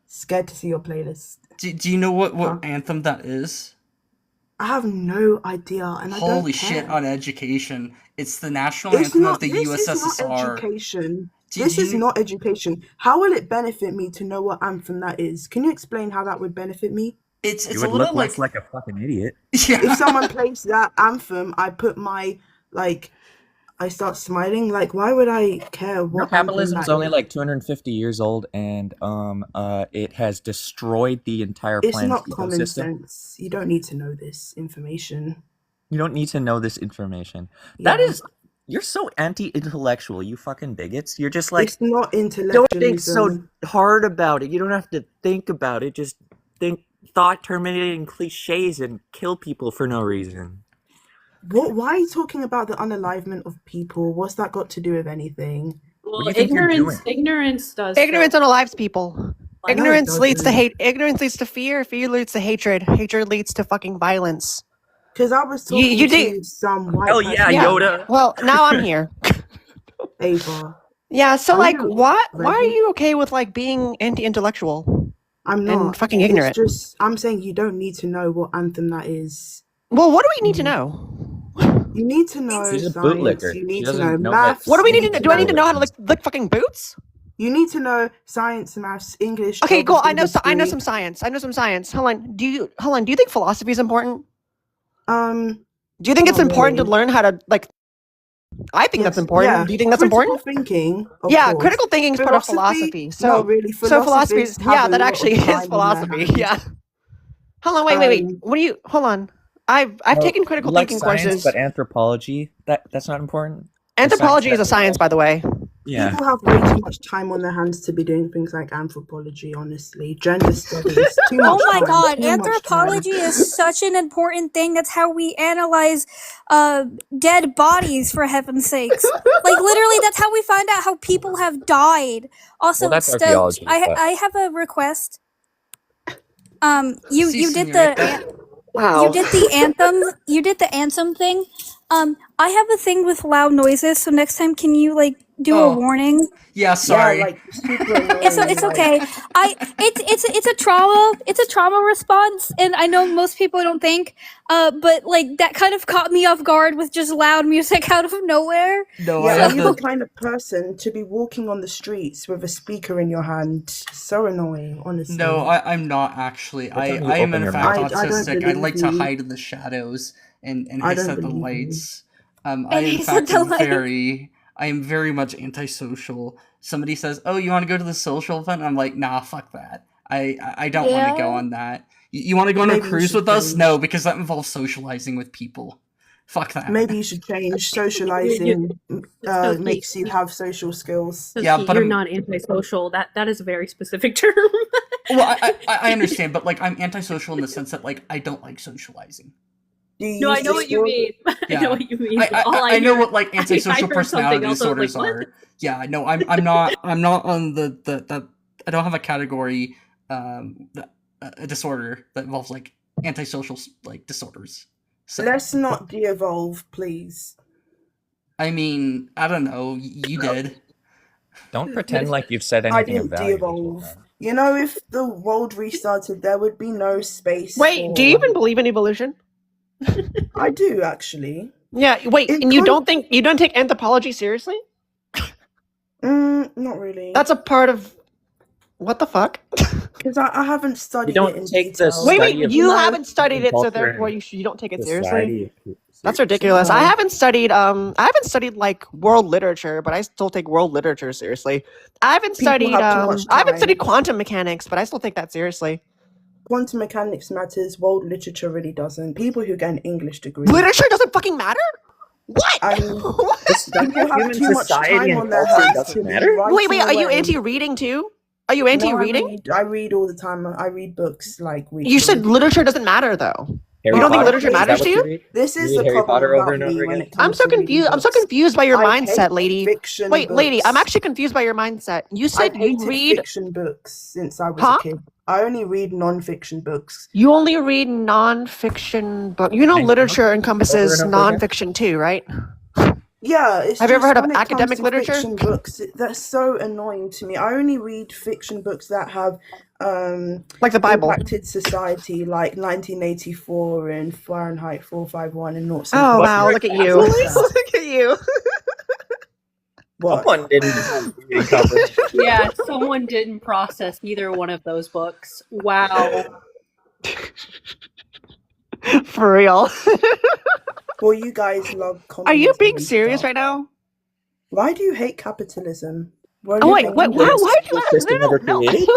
Scared to see your playlist. Do you know what Huh? anthem that is? I have no idea, and I don't Holy care. shit on education! It's the national It's anthem not. of the This is not USSR. education. Do This is you- not education. How will it benefit me to know what anthem that is? Can you explain how that would benefit me? It's You a would little look less like a fucking idiot. yeah. If someone plays that anthem, I put my I start smiling. Like, why would I care what anthem Capitalism's that only is? like 250 years old, and it has destroyed the entire It's planet's not common ecosystem. sense. You don't need to know this information. You don't need to know this information. That Yeah. is, you're so anti-intellectual, you fucking bigots. You're just like, It's not don't think intellectualism. so hard about it. You don't have to think about it. Just think thought-terminating cliches and kill people for no reason. Why are you talking about the unalivement of people? What's that got to do with anything? Well, do you think you're ignorance does. Ignorance unalives people. Like, No, it Ignorance leads to doesn't. hate. Ignorance leads to fear. Fear leads to hatred. Hatred leads to fucking violence. Because I was You- talking you to did- some white Hell yeah, person, Yeah. Yoda. Well, now I'm here. Ava. Yeah. So, Are like, you why are ready? you okay with like being anti-intellectual I'm and not. fucking It's ignorant? just, I'm saying you don't need to know what anthem that is. Well, what do we need to know? You need to know She's a science. bootlicker. You She need to doesn't know know that- maths. What do we you need to? Do I need to know how to lick fucking boots? You need to know science, maths, English. Okay, cool. I know. geography, I know history. some science. I know some science. Hold on. Do you think philosophy is important? Do you think it's Not important to really. learn how to like? I think that's Yes, important. yeah. Do you think that's Critical important? thinking. Of Yeah, course. critical thinking is part of philosophy. So, not really. so philosophy is Philosophers have yeah, a that lot actually of time is on their philosophy. hands. Yeah. Hold on, wait. What do you? Hold on. I've taken critical like thinking science, courses. but anthropology, that's not important. Anthropology is a Science- science, by the way. Yeah. People have way too much time on their hands to be doing things like anthropology, honestly. Gender studies. Too much Oh my time, god, too much time. anthropology is such an important thing. That's how we analyze dead bodies, for heaven's sakes. Like, literally, that's how we find out how people have died. Also, Well, that's Stokes, archaeology, but- I have a request. You Cease did and the right there. Wow. you did the anthem. You did the anthem thing. I have a thing with loud noises, so next time can you like do a Oh. warning? Yeah, sorry. Yeah, like super annoying. It's like, okay. It's a trauma response, and I know most people don't think, but like that kind of caught me off guard with just loud music out of nowhere. No, I Yeah, have are you the the. kind of person to be walking on the streets with a speaker in your hand? So annoying, honestly. No, I'm not actually. Every time you I am open in your fact mouth. I don't autistic. I like to believe you. hide in the shadows and I hiss don't at the believe you. lights. I in hiss at fact the am lights. very I am very much antisocial. Somebody says, "Oh, you want to go to the social event?" I'm like, "Nah, fuck that. I don't want to go Yeah. on that. You want to go on a Maybe you cruise should with us? change. No, because that involves socializing with people. Fuck that." Maybe you should change. Socializing So makes you have social skills. So Yeah, but you're I'm- not antisocial. That is a very specific term. Well, I understand, but like I'm antisocial in the sense that like I don't like socializing. Do you No, I use know what you Discord? mean. I Yeah. know what you mean. I All I know hear- what like antisocial heard personality something else, I was disorders like, what? are. Yeah, no, I'm not on the I don't have a category a disorder that involves like antisocial like disorders. So Let's not de-evolve, please. I mean, I don't know. You did. Don't pretend like you've said I anything of didn't value. de-evolve. You know, if the world restarted, there would be no space. Wait, do you even believe in evolution? I do actually. Yeah. Wait, It and you could- don't take anthropology seriously? Not really. That's a part of. What the fuck? Because I haven't studied don't it in take detail. this- Wait, Study of you life haven't studied it, so culture therefore and you don't take it seriously. Society. That's ridiculous. I haven't studied like world literature, but I still take world literature seriously. I haven't People studied have too much I haven't time. studied quantum mechanics, but I still take that seriously. Quantum mechanics matters. World literature really doesn't. People who get an English degree. Literature doesn't fucking matter? What? I mean, What? people have Human too much society time and on their culture hands doesn't to be matter? Wait, are you writing anti-reading too? Are you away. anti-reading? No, I read all the time. I read books like weekly. You said literature doesn't matter though. Harry You don't think Potter? literature Is that matters what to you? read? This You is read the Harry problem Potter about over and over me when again? it comes I'm so to reading confused. I'm so books. confused by your I mindset, hate lady. fiction Wait, lady, I'm books. actually confused by your mindset. You I've said you hated read fiction books since I was Huh? a kid. I only read non-fiction books. you only read non-fiction books. You know I know. literature encompasses Over and over again. non-fiction too, right? Yeah, it's Have you ever just heard of when it comes academic to literature? fiction books, that's so annoying to me. I only read fiction books that have Like the Bible. impacted society, like 1984 and Fahrenheit 451 and Noughts and Oh Crosses. wow, look at you. Look at you. What? Someone didn't read comprehension. Yeah, someone didn't process either one of those books. Wow. For real. Well, you guys love Are you communism being and serious stuff. right now? Why do you hate capitalism? We're Oh wait, living wait, in why this- do you system ever no. created?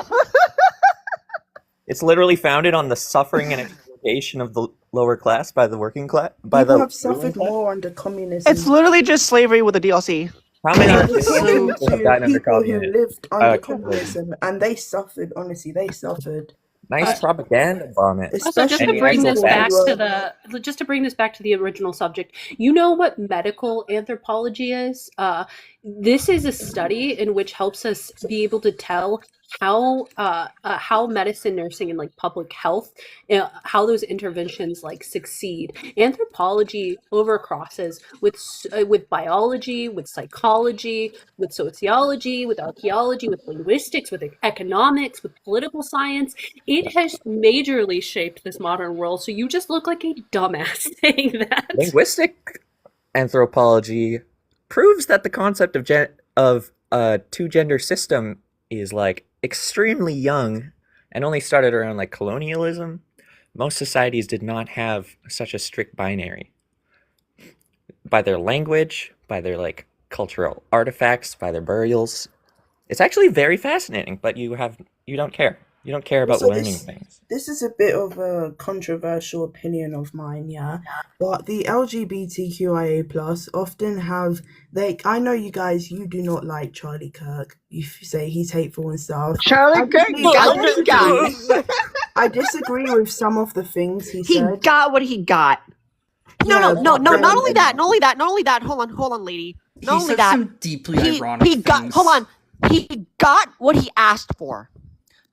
It's literally founded on the suffering and exploitation of the lower class by the working class. By People the have suffered more under communism. It's literally just slavery with a DLC. How many I'm people talking have to died under people who communism? lived under communism. communism, and they suffered. Honestly, they suffered. Nice propaganda vomit. Also, just to Especially bring actual this back facts. to just to bring this back to the original subject, you know what medical anthropology is? This is a study in which helps us be able to tell how medicine, nursing, and like public health, how those interventions like succeed. Anthropology overcrosses with biology, with psychology, with sociology, with archaeology, with linguistics, with economics, with political science. It has majorly shaped this modern world. So you just look like a dumbass saying that. Linguistic anthropology proves that the concept of a two-gender system is like extremely young and only started around like colonialism. Most societies did not have such a strict binary. By their language, by their like cultural artifacts, by their burials. It's actually very fascinating, but you don't care. You don't care about So learning things. This is a bit of a controversial opinion of mine, yeah. But the LGBTQIA plus often have I know you guys, you do not like Charlie Kirk. You say he's hateful and stuff. Charlie Kirk got what he got. I disagree with some of the things he He said. got what he got. No, Yeah, no, but not then- only that, not only that. Hold on, lady. He Not only said that, some deeply ironic he got. things. Hold on, he got what he asked for.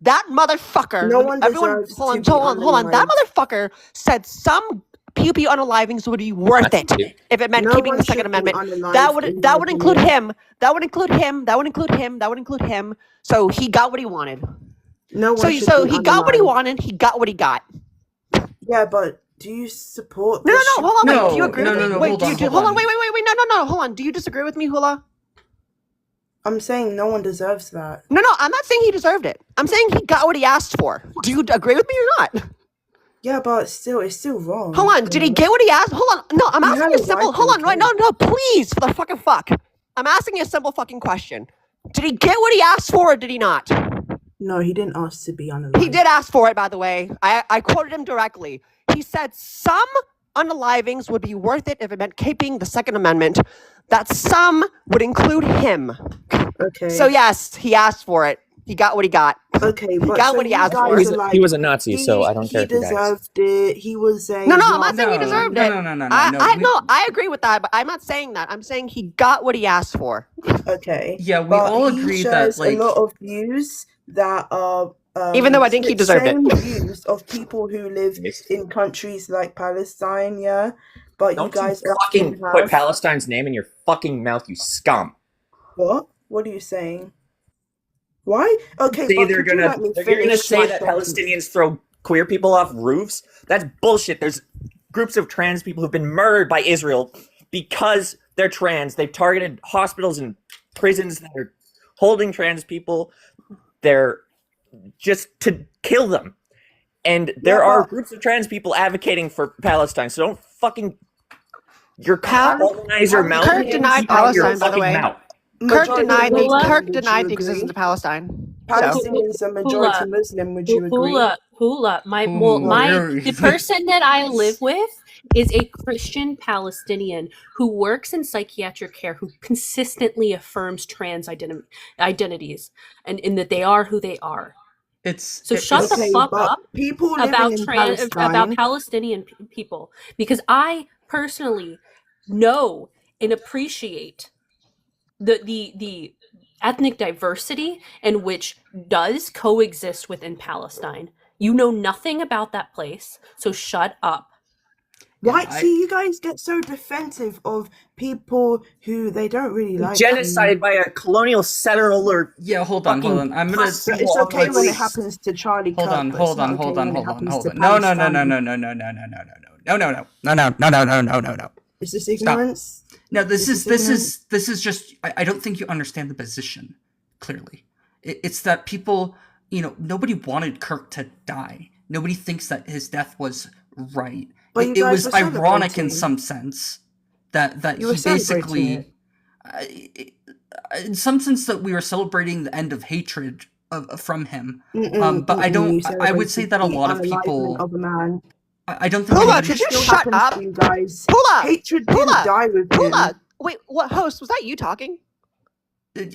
That motherfucker. No one everyone, deserves hold on, to be hold on. That unalive. motherfucker said some pew pew unalivings would be worth it if it meant No keeping one the Second should be Amendment. unalived, That in my would include opinion. him. That would include him. That would include him. That would include him. So he got what he wanted. No one So should so be he got what he unalived. wanted. He got what he got. Yeah, but do you support No, this no, hold on. No, Wait, do you agree no, with no, me? no, Wait, hold do you on, do, hold hold on. on. Wait. No. Hold on. Do you disagree with me, Hula? I'm saying no one deserves that. No, I'm not saying he deserved it. I'm saying he got what he asked for. Do you agree with me or not? Yeah, but still, it's still wrong. Hold on. Did he get what he asked? Hold on. No, I'm He asking had you a simple. right Hold to on. Right. vote. No. Please, for the fucking fuck. I'm asking you a simple fucking question. Did he get what he asked for, or did he not? No, he didn't ask to be unalive. He did ask for it, by the way. I quoted him directly. He said some unalivings would be worth it if it meant keeping the Second Amendment. That some would include him. Okay. So yes, he asked for it. He got what he got. Okay, He but got so what he you asked guys for. are He like, was a Nazi, so I don't care he if he dies. deserved it. He was a No, I'm not saying he No, deserved no, it. no, no, no, no, I we- no, I agree with that, but I'm not saying that. I'm saying he got what he asked for. Okay. Yeah, we But all he agree shares that, like, a lot of views that are Even though I think he deserved it. same views of people who live in countries like Palestine, yeah. But Don't you guys you often fucking put have Palestine's name in your fucking mouth, you scum. what? What are you saying? Why? Okay, Say but they're could you gonna let me they're gonna finish say my that sentence? Palestinians throw queer people off roofs? That's bullshit. There's groups of trans people who've been murdered by Israel because they're trans. They've targeted hospitals and prisons that are holding trans people. They're just to kill them. And there are groups of trans people advocating for Palestine. So don't fucking your colonizer mouth. Kirk denied Palestine, by the way. Kirk denied Would you the agree? existence of Palestine. Palestinians are majority Hula. Muslim. Would you agree? Hula. Ooh, The person that I live with is a Christian Palestinian who works in psychiatric care, who consistently affirms trans identities and in that they are who they are. So shut the fuck up people living about in about Palestinian people, because I personally know and appreciate the ethnic diversity and which does coexist within Palestine. You know nothing about that place, so shut up. Right, see, you guys get so defensive of people who they don't really like. Genocided by a colonial settler. Yeah, hold on. I'm gonna. It's okay when it happens to Charlie Kirk. Hold but it's on. not okay when it happens to No. Is this ignorance? No, this is just. I don't think you understand the position clearly. It's that people, nobody wanted Kirk to die. Nobody thinks that his death was right. But It was were ironic in celebrating. some sense that You he were celebrating basically, in some sense, that we were celebrating the end of hatred from him. But I don't. I would say that a lot of people. Of a man. I don't think. Hula, anybody- could you Still shut happens up? to you guys. Hula, Hatred didn't die with him. Hula. Wait, what host? Was that you talking? Was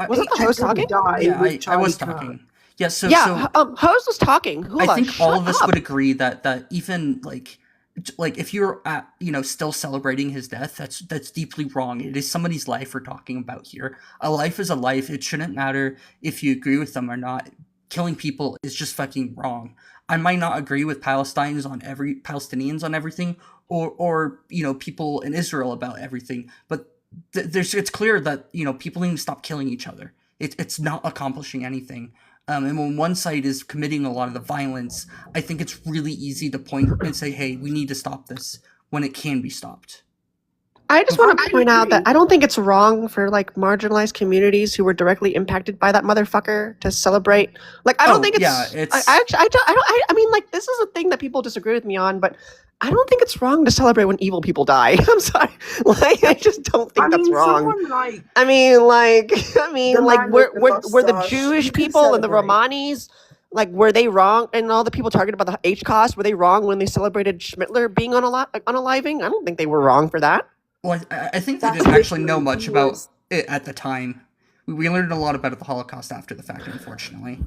Wasn't the host talking? Yeah, I was talking. Yeah, so host was talking. Hula, I think all of us shut would up. agree that even like if you're still celebrating his death, that's deeply wrong. It is somebody's life we're talking about here. A life is a life. It shouldn't matter if you agree with them or not. Killing people is just fucking wrong. I might not agree with Palestinians on everything, or people in Israel about everything, but it's clear that people need to stop killing each other. It's not accomplishing anything. And when one side is committing a lot of the violence, I think it's really easy to point and say, hey, we need to stop this when it can be stopped. I just want to point out that I don't think it's wrong for like marginalized communities who were directly impacted by that motherfucker to celebrate. Like, I don't think it's. Yeah, it's. I mean, like, this is a thing that people disagree with me on, but I don't think it's wrong to celebrate when evil people die. I'm sorry, like, I just don't think that's wrong. I mean, like, were the Jewish people and the Romanis, like, were they wrong? And all the people targeted by the HCOS, were they wrong when they celebrated Schmittler being unaliving? I don't think they were wrong for that. Well, I think they didn't actually know much about it at the time. We learned a lot about the Holocaust after the fact, unfortunately.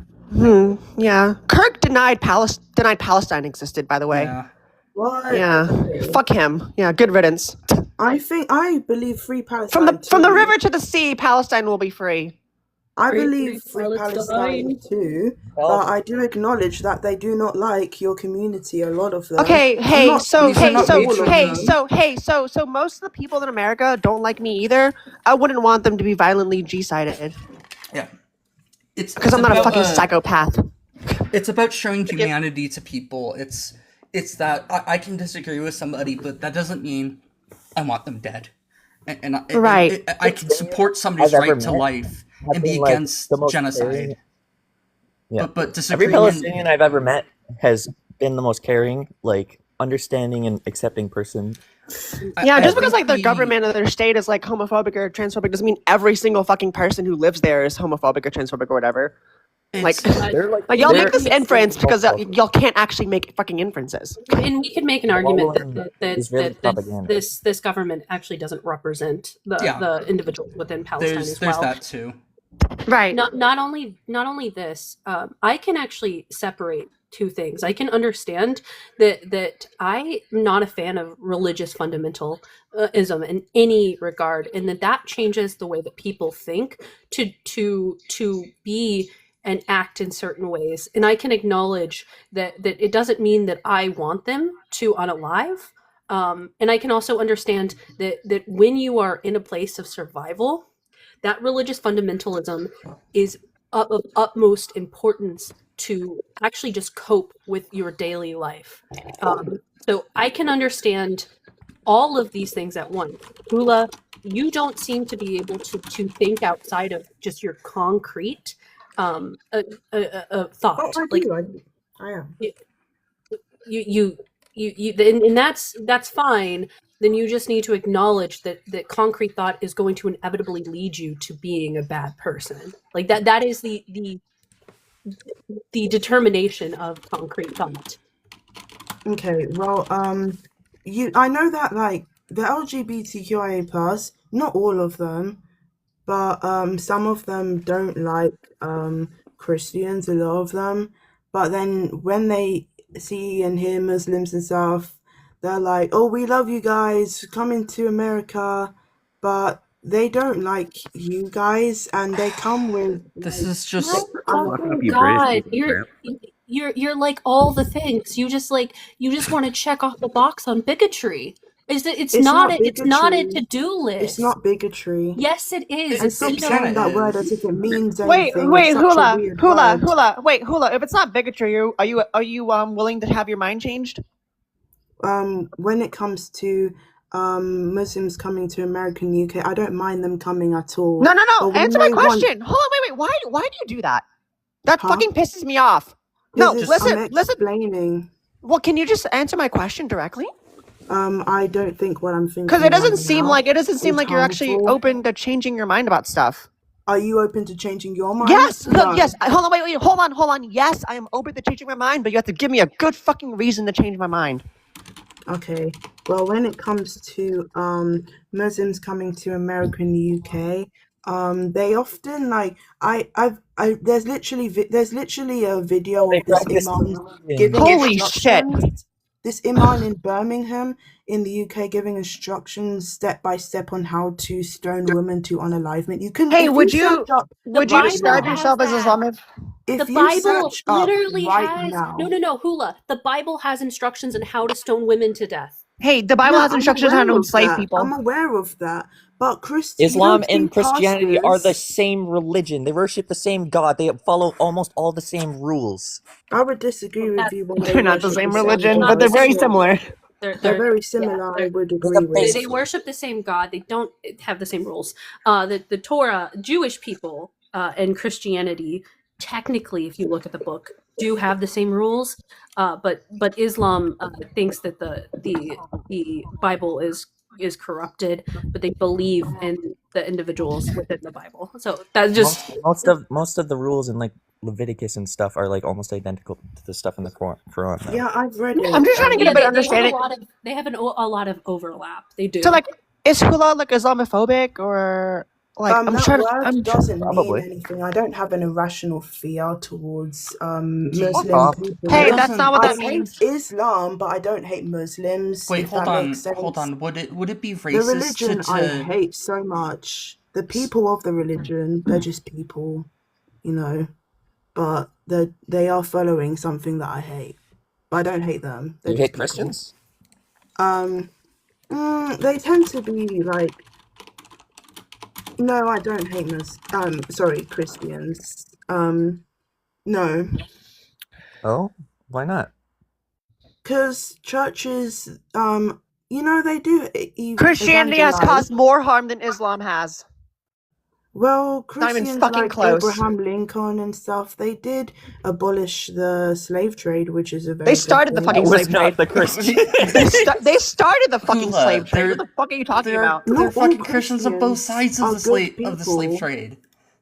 Yeah. Kirk denied Palestine existed, by the way. Yeah. What? Yeah. Fuck him. Yeah, good riddance. I believe free Palestine. From the river to the sea, Palestine will be free. I Free believe free Palestine too, but I do acknowledge that they do not like your community. A lot of them. Okay, so most of the people in America don't like me either. I wouldn't want them to be violently G-sided. Yeah. Because I'm not a fucking psychopath. It's about showing humanity to people. It's that I can disagree with somebody, but that doesn't mean I want them dead. And I can support somebody's right to life and be against genocide. Yeah. But every disagreeing. Palestinian I've ever met has been the most caring. Like, understanding and accepting person. Yeah, I just because think like their government or their state is like homophobic or transphobic doesn't mean every single fucking person who lives there is homophobic or transphobic or whatever. Like, They're like y'all they're- make this inference because y'all can't actually make fucking inferences. And we could make an argument Following that Israeli propaganda. this government actually doesn't represent Yeah. the individuals within Palestine as There's well. that too. Right. Not only this, I can actually separate two things. I can understand that I'm not a fan of religious fundamentalism in any regard, and that changes the way that people think to be and act in certain ways. And I can acknowledge that it doesn't mean that I want them to unalive. And I can also understand that when you are in a place of survival, that religious fundamentalism is of utmost importance to actually just cope with your daily life. So I can understand all of these things at once. Hula, you don't seem to be able to think outside of just your concrete thought. Oh, I am. You and that's fine. Then you just need to acknowledge that concrete thought is going to inevitably lead you to being a bad person. Like that is the determination of concrete thought. Okay, well, I know that like the LGBTQIA plus, not all of them, but some of them don't like Christians, a lot of them. But then when they see and hear Muslims and stuff, they're like, "Oh, we love you guys, come into America," but they don't like you guys, and they come with. This is just. Oh God, you're like all the things. You just want to check off the box on bigotry. It's not a to-do list. It's not bigotry. Yes, it is. And stop saying that word as if it means Wait, anything. wait, It's such a Hula, weird Hula, word. Hula. Wait, Hula. If it's not bigotry, are you willing to have your mind changed? When it comes to Muslims coming to America and UK, I don't mind them coming at all. No. But when Answer my they want- question. Hold on, wait. Why do you do that? That Huh? fucking pisses me off. No, Because I'm listen. explaining. Well, can you just answer my question directly? I don't think what I'm thinking. Because it doesn't right seem now like is you're actually harmful. open to changing your mind about stuff. Are you open to changing your mind? Yes, No. yes. Hold on, wait. Hold on. Yes, I am open to changing my mind, but you have to give me a good fucking reason to change my mind. Okay. Well, when it comes to Muslims coming to America and the UK, they often like there's literally a video of this imam giving Holy shit. instructions. This imam in Birmingham in the UK giving instructions step by step on how to stone women to unalivement. You can. Hey, if would you search up would you right describe now- yourself as Islamic? If The you Bible search up literally right has now, no, Hula. The Bible has instructions on how to stone women to death. Hey, the Bible Yeah, has I'm instructions on how to aware of enslave that. people. I'm aware of that, but Islam you don't and see Christianity are the pastors- same religion. They worship the same God. They follow almost all the same rules. I would disagree with you. When They're not the worship same same religion, God. but they're very similar. They're very similar. I would agree They, with. they worship the same God. They don't have the same rules. The Torah, Jewish people, and Christianity, technically, if you look at the book, do have the same rules. But Islam thinks that the Bible is corrupted, but they believe in the individuals within the Bible. So that's just most of the rules in like Leviticus and stuff are like almost identical to the stuff in the Quran. Though. Yeah, I've read it. I'm just trying to get a better understanding. They have a lot of overlap. They do. So, like, is Hula like Islamophobic or like? I'm that trying. word doesn't Probably. mean anything. I don't have an irrational fear towards off. Muslim people. Hey, It that's doesn't- not what I that hate means. Islam, but I don't hate Muslims. Wait, if hold that on, makes sense. hold on. Would it be The racist religion to I hate so much. The people of the religion, they're just people, you know. But they are following something that I hate. But I don't hate them. They're You just hate people. Christians? They tend to be like. No, I don't hate Christians. No, Oh, why not? because churches, they do Christianity has caused more harm than Islam has. Well, Not even Christians fucking like close. Abraham Lincoln and stuff, they did abolish the slave trade, which is a very They good started the thing. fucking That was slave not trade. the Christian. They started the fucking Hula, slave trade. What they're- the fuck are you talking They're, about? they're Not all fucking Christians on both Christians sides of are the good slave people. trade.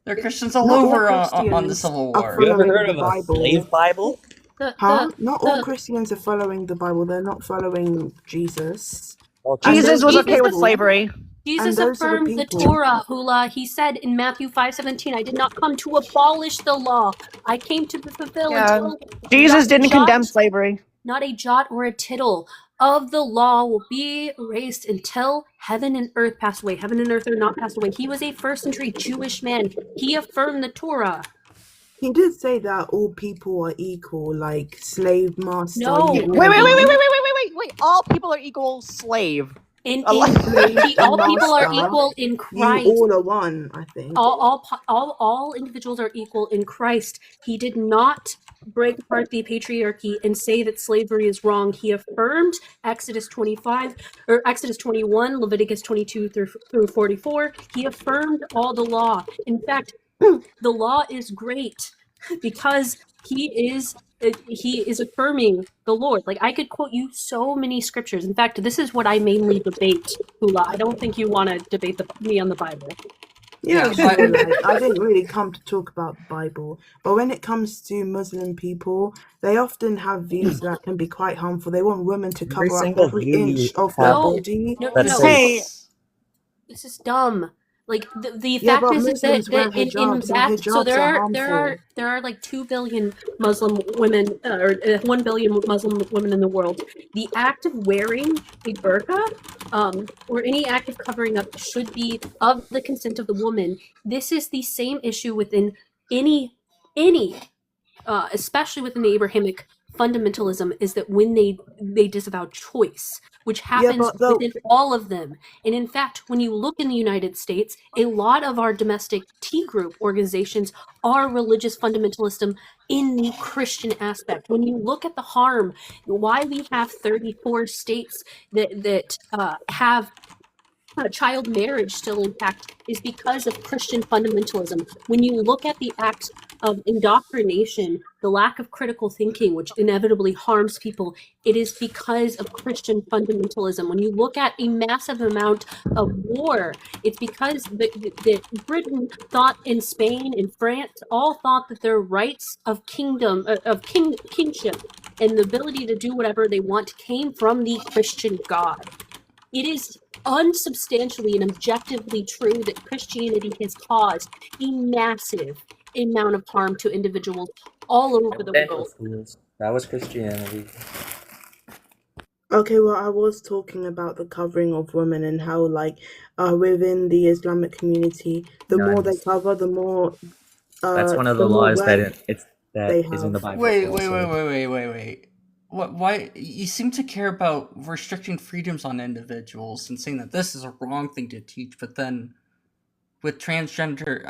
They're Christians all Not all over on the Christians Civil are War. You ever following heard the of a slave Bible. Bible? Huh? Not all the- Christians are following the Bible. They're not following Jesus. Well, And Jesus those was are okay with people- slavery. Jesus And those are the affirmed the people. Torah, Hula. He said in Matthew 5:17, I did not come to abolish the law. I came to fulfill Yeah. until Jesus not a didn't condemn jot- slavery. Not a jot or a tittle of the law will be erased until heaven and earth pass away. Heaven and earth are not passed away. He was a first century Jewish man. He affirmed the Torah. He did say that all people are equal, like slave master. No. you Wait. all- All people are equal slave. In, A lot- all people are Master, equal in You Christ. all are one, I think. All individuals are equal in Christ. He did not break apart the patriarchy and say that slavery is wrong. He affirmed Exodus 25 or Exodus 21, Leviticus 22 through 44. He affirmed all the law. In fact, the law is great because he is affirming the Lord. Like, I could quote you so many scriptures. In fact, this is what I mainly debate, Hula. I don't think you want to debate me on the Bible. Yeah, Yeah, sure, like, I didn't really come to talk about the Bible, but when it comes to Muslim people, they often have views that can be quite harmful. They want women to Every cover up single every view inch you of their have body. No, That's no. so- Hey. This is dumb. Like the Yeah, fact but is Muslims wear that in hijabs, and that so hijabs there are are like 2 billion Muslim women or 1 billion Muslim women in the world. The act of wearing a burqa or any act of covering up should be of the consent of the woman. This is the same issue within any especially within the Abrahamic fundamentalism, is that when they disavow choice, which happens but the- within all of them. And in fact, when you look in the United States, a lot of our domestic T group organizations are religious fundamentalism in the Christian aspect. When you look at the harm, why we have 34 states that have child marriage still intact is because of Christian fundamentalism. When you look at the act of indoctrination, the lack of critical thinking, which inevitably harms people, it is because of Christian fundamentalism. When you look at a massive amount of war, it's because that Britain thought, in Spain and France, all thought that their rights of kingship and the ability to do whatever they want came from the Christian God. It is unsubstantially and objectively true that Christianity has caused a massive amount of harm to individuals all over the world. That was Christianity. Okay, well, I was talking about the covering of women and how, like, within the Islamic community, the more they Nice. cover, the more. That's one of the more laws wealth that they is in the have. Bible. Wait. also. What? Why? You seem to care about restricting freedoms on individuals and saying that this is a wrong thing to teach, but then with transgender,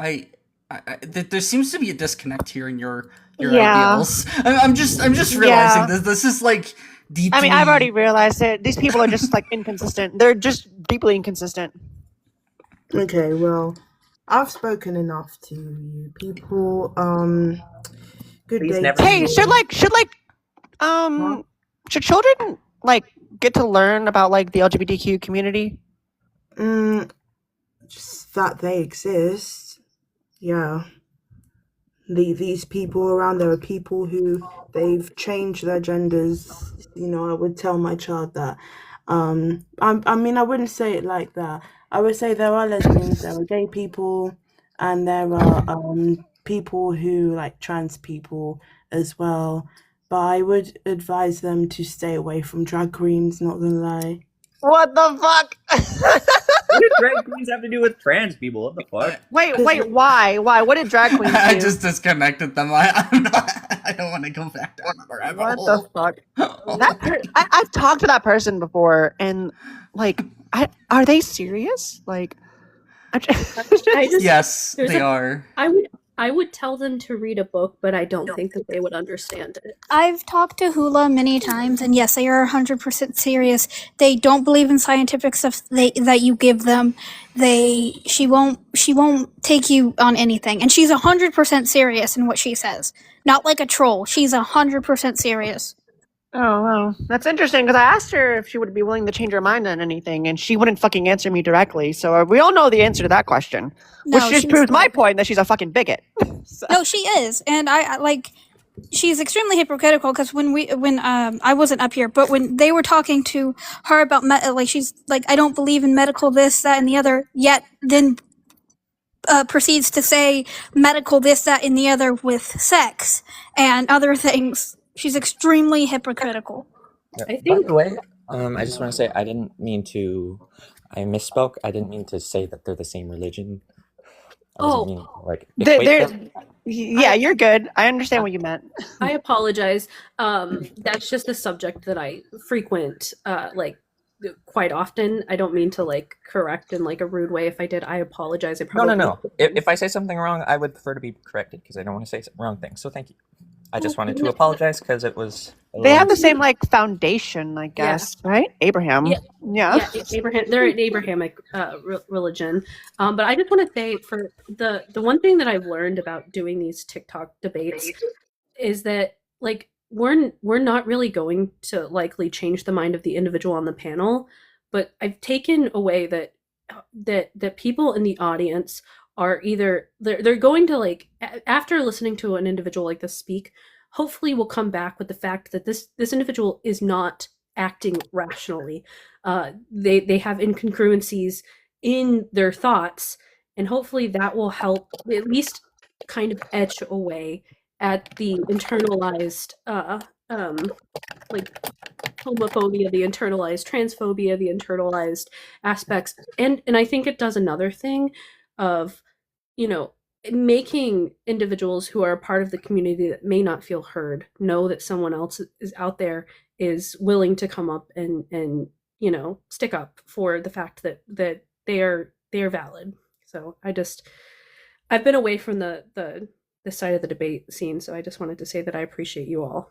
there seems to be a disconnect here in your Yeah. ideals. I'm just realizing this is like deeply. I mean, I've already realized it. These people are just like inconsistent. They're just deeply inconsistent. Okay, well, I've spoken enough to you people. Good Please day. never- to Hey, you. should children like get to learn about like the LGBTQ community? Just that they exist. Yeah. These people around, there are people who they've changed their genders. You know, I would tell my child that. I mean, I wouldn't say it like that. I would say there are lesbians, there are gay people, and there are people who like trans people as well. But I would advise them to stay away from drag queens, not gonna lie. What the fuck? What do drag queens have to do with trans people? What the fuck? Wait, why? What did drag queens do? I just disconnected them. I don't want to go back down the rabbit What hole. the fuck? I've talked to that person before, and like, are they serious? Like, I just Yes, there's they a- are. I would I would tell them to read a book, but I don't think that they would understand it. I've talked to Hula many times, and yes, they are 100% serious. They don't believe in scientific stuff that you give them. She won't take you on anything, and she's 100% serious in what she says. Not like a troll. She's 100% serious. Oh, well, that's interesting because I asked her if she would be willing to change her mind on anything, and she wouldn't fucking answer me directly. So we all know the answer to that question, No, which just she's proves my not. point that she's a fucking bigot. No, she is, and I like. She's extremely hypocritical because when I wasn't up here, but when they were talking to her about like she's like, I don't believe in medical this, that, and the other. Yet then proceeds to say medical this, that, and the other with sex and other things. She's extremely hypocritical. Yeah, I by think the way, I just want to say I misspoke. I didn't mean to say that they're the same religion. I wasn't meaning to, like, equate them. Yeah, you're good. I understand what you meant. I apologize. That's just a subject that I frequent, like quite often. I don't mean to like correct in like a rude way. If I did, I apologize. I probably No. If I say something wrong, I would prefer to be corrected because I don't want to say wrong things. So thank you. I just wanted to apologize because it was. They have the same like foundation, I guess, right? Abraham. Yeah, Abraham. They're an Abrahamic religion. But I just want to say, for the one thing that I've learned about doing these TikTok debates is that like we're not really going to likely change the mind of the individual on the panel, but I've taken away that people in the audience are either they're going to like after listening to an individual like this speak, hopefully will come back with the fact that this individual is not acting rationally. They have incongruencies in their thoughts, and hopefully that will help at least kind of etch away at the internalized like homophobia, the internalized transphobia, the internalized aspects, and I think it does another thing of, you know, making individuals who are a part of the community that may not feel heard know that someone else is out there, is willing to come up and you know, stick up for the fact that they are valid. So I've been away from the side of the debate scene, so I just wanted to say that I appreciate you all.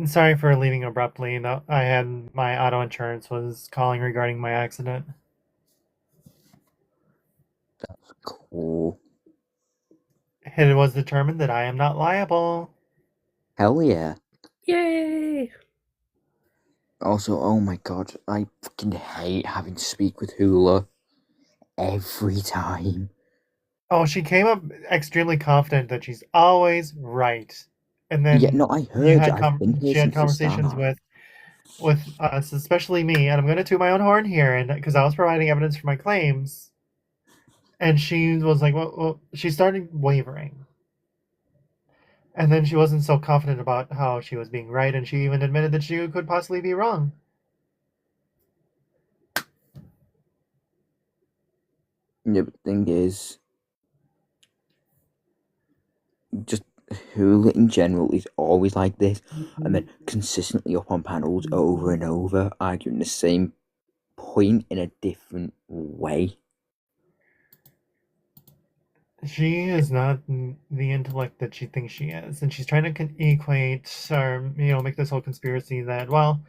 Sorry for leaving abruptly. No, I had my auto insurance was calling regarding my accident. That's cool. It was determined that I am not liable. Hell yeah. Yay! Also, oh my god, I fucking hate having to speak with Hula every time. Oh, she came up extremely confident that she's always right. And then Yeah, no, I heard you. I've been here she had since the conversations start. with us, especially me, and I'm going to toot my own horn here, and because I was providing evidence for my claims, and she was like, well, she started wavering. And then she wasn't so confident about how she was being right, and she even admitted that she could possibly be wrong. Yeah, but the thing is, just Hula in general is always like this, and then consistently up on panels over and over, arguing the same point in a different way. She is not the intellect that she thinks she is, and she's trying to equate or make this whole conspiracy that, well,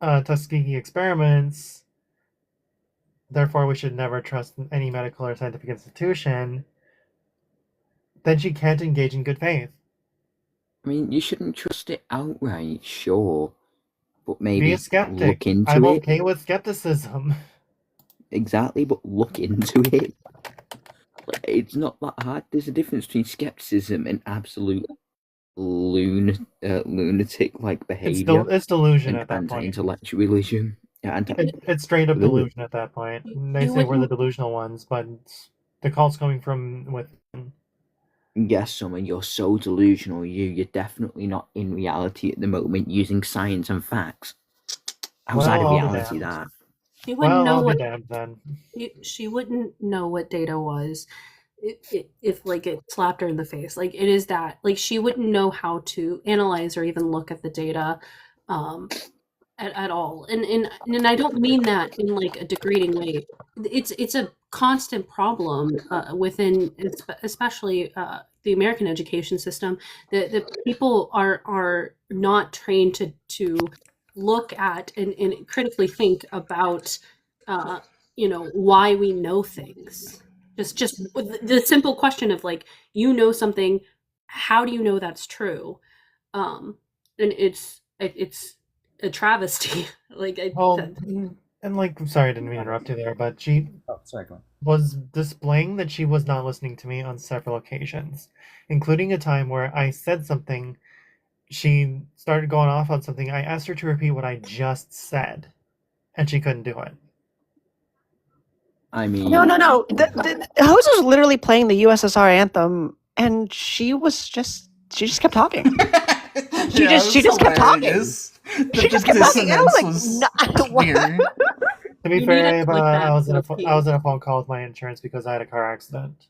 Tuskegee experiments, therefore we should never trust any medical or scientific institution. Then she can't engage in good faith. I mean, you shouldn't trust it outright, sure, but maybe be a skeptic. Look into I'm it. okay with skepticism. Exactly, but look into it. It's not that hard. There's a difference between skepticism and absolute lunatic-like behavior. It's delusion and at that point. Anti-intellectualism. Yeah, it's straight up delusion at that point. They say we're the delusional ones, but the call's coming from within. Yes, Summer, you're so delusional. You're definitely not in reality at the moment using science and facts. Outside of reality, that. She wouldn't know what then. She wouldn't know what data was if like it slapped her in the face. Like it is that like she wouldn't know how to analyze or even look at the data. at all, and I don't mean that in like a degrading way. It's a constant problem within, especially the American education system. That people are not trained to look at and critically think about, why we know things. Just the simple question of like, you know something, how do you know that's true? And it's a travesty. Like And like, sorry, I didn't mean to interrupt you there, but she sorry, go on. was displaying that she was not listening to me on several occasions, including a time where I said something. She started going off on something. I asked her to repeat what I just said, and she couldn't do it. I mean, No. The host was literally playing the USSR anthem, and she just kept talking. She just kept talking. She just kept talking. And I was like, weird. To be You fair, need to click Ava, that I was in a real I was in a phone call with my insurance because I had a car accident.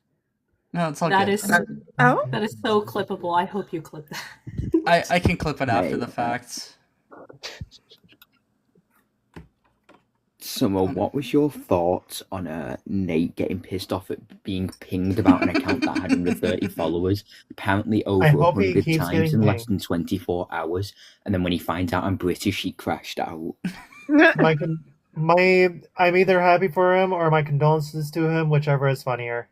No, it's all That good. is Oh, that is so clippable. I hope you clip that. I can clip it after Right. the fact. Summer, what was your thoughts on Nate getting pissed off at being pinged about an account that had under 30 followers, apparently over I hope he 100 keeps times getting in less pinged. than 24 hours, and then when he finds out I'm British, he crashed out. I'm either happy for him or my condolences to him, whichever is funnier.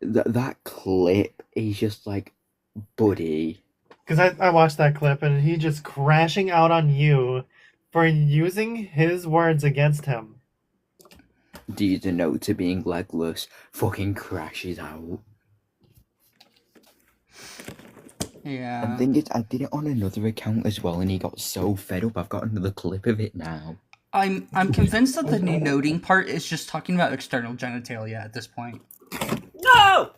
That clip, he's just like, buddy. Because I watched that clip and he just crashing out on you for using his words against him. Due to note to being legless, fucking crashes out. Yeah. And the thing is, I did it on another account as well, and he got so fed up. I've got another clip of it now. I'm convinced that the new noting part is just talking about external genitalia at this point. No!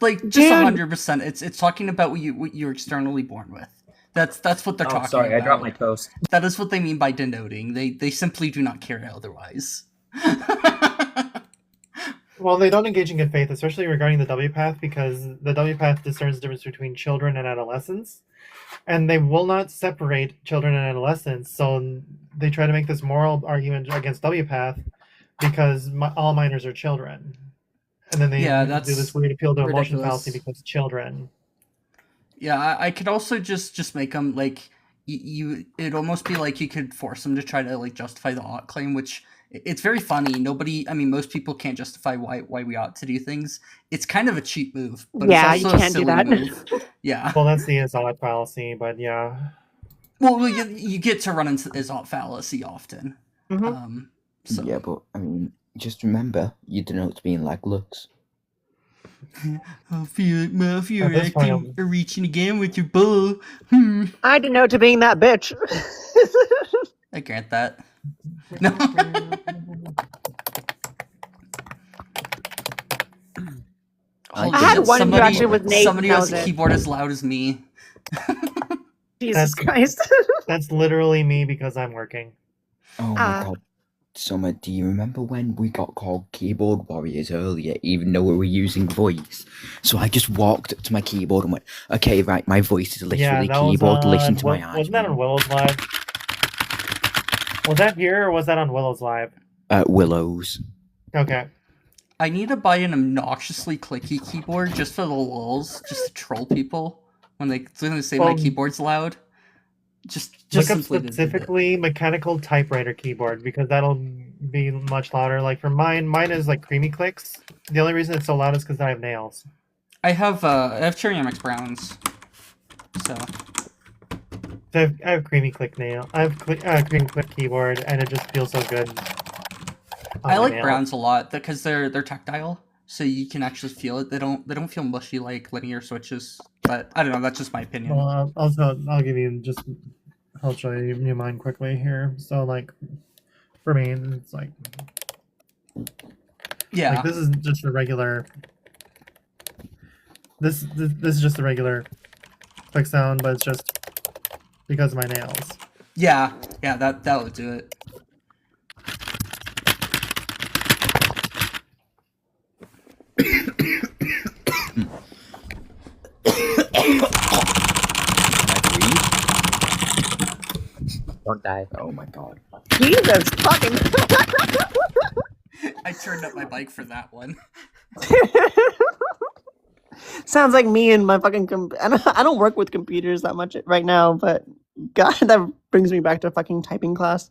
Like just Dude. 100%. It's talking about what you're externally born with. That's what they're Oh, talking sorry, about. I dropped my toast. That is what they mean by denoting. They simply do not care otherwise. Well, they don't engage in good faith, especially regarding the WPATH, because the WPATH discerns the difference between children and adolescents, and they will not separate children and adolescents. So they try to make this moral argument against WPATH because all minors are children, and then they Yeah, do that's this weird appeal to emotion ridiculous. fallacy because children. Yeah, I could also just make them like you. It'd almost be like you could force them to try to like justify the ought claim, which it's very funny. Most people can't justify why we ought to do things. It's kind of a cheap move, but Yeah, it's you also a can't do silly that. move. Yeah. Well, that's the Izzot fallacy, but yeah. Well, you get to run into Izzot fallacy often. Mhm. So. Yeah, but I mean, just remember, you denote being legless. I feel like Murphy, you're At this point, acting, you're reaching again with your bull. Hmm. I denote to being that bitch. I grant that. No. I had one who actually was Nate. Somebody who that has was a it. keyboard as loud as me. Jesus Christ. That's literally me because I'm working. Oh my god. Summer, do you remember when we got called keyboard warriors earlier, even though we were using voice? So I just walked up to my keyboard and went, okay, right, my voice is literally that keyboard, was listen to my eyes. Wasn't that on Willow's Live? Was that here or was that on Willow's Live? Willows. Okay. I need to buy an obnoxiously clicky keyboard just for the lulz, just to troll people when they say my Well, keyboard's loud. Just Look up simply to do that. specifically mechanical typewriter keyboard because that'll be much louder. Like for mine is like creamy clicks. The only reason it's so loud is because I have nails. I have Cherry MX Browns, so So I have creamy click nail. I have creamy click keyboard, and it just feels so good. on I my like nail. Browns a lot because they're tactile, so you can actually feel it. They don't feel mushy like linear switches. But I don't know. That's just my opinion. Well, I'll give you just. I'll show you mine quickly here. So like, for me, it's like. Yeah. Like this is just a regular. This is just a regular click sound, but it's just because of my nails. Yeah, that would do it. Don't die. Oh my god. Jesus fucking. I turned up my bike for that one. Sounds like me and my fucking. I don't work with computers that much right now, but God, that brings me back to fucking typing class.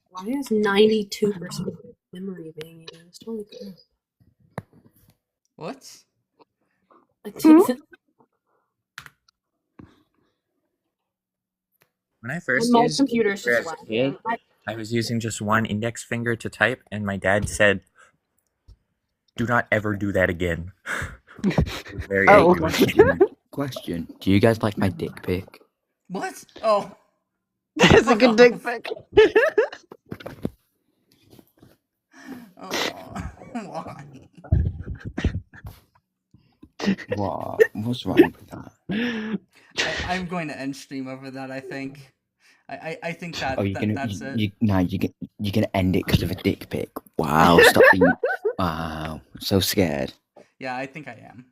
Why is 92% memory being used? Holy crap. What? When I first My used computer's computer just as a kid, I was using just one index finger to type, and my dad said, "Do not ever do that again." Very Oh. angry. Question. Do you guys like my dick pic? What? Oh. That's a good dick pic. Oh. Why? What? What's wrong with that? I'm going to end stream over that. I think. I think that, Oh, you're gonna that's it. you're gonna end it because of a dick pic. Wow, stop being. Wow, so scared. Yeah, I think I am.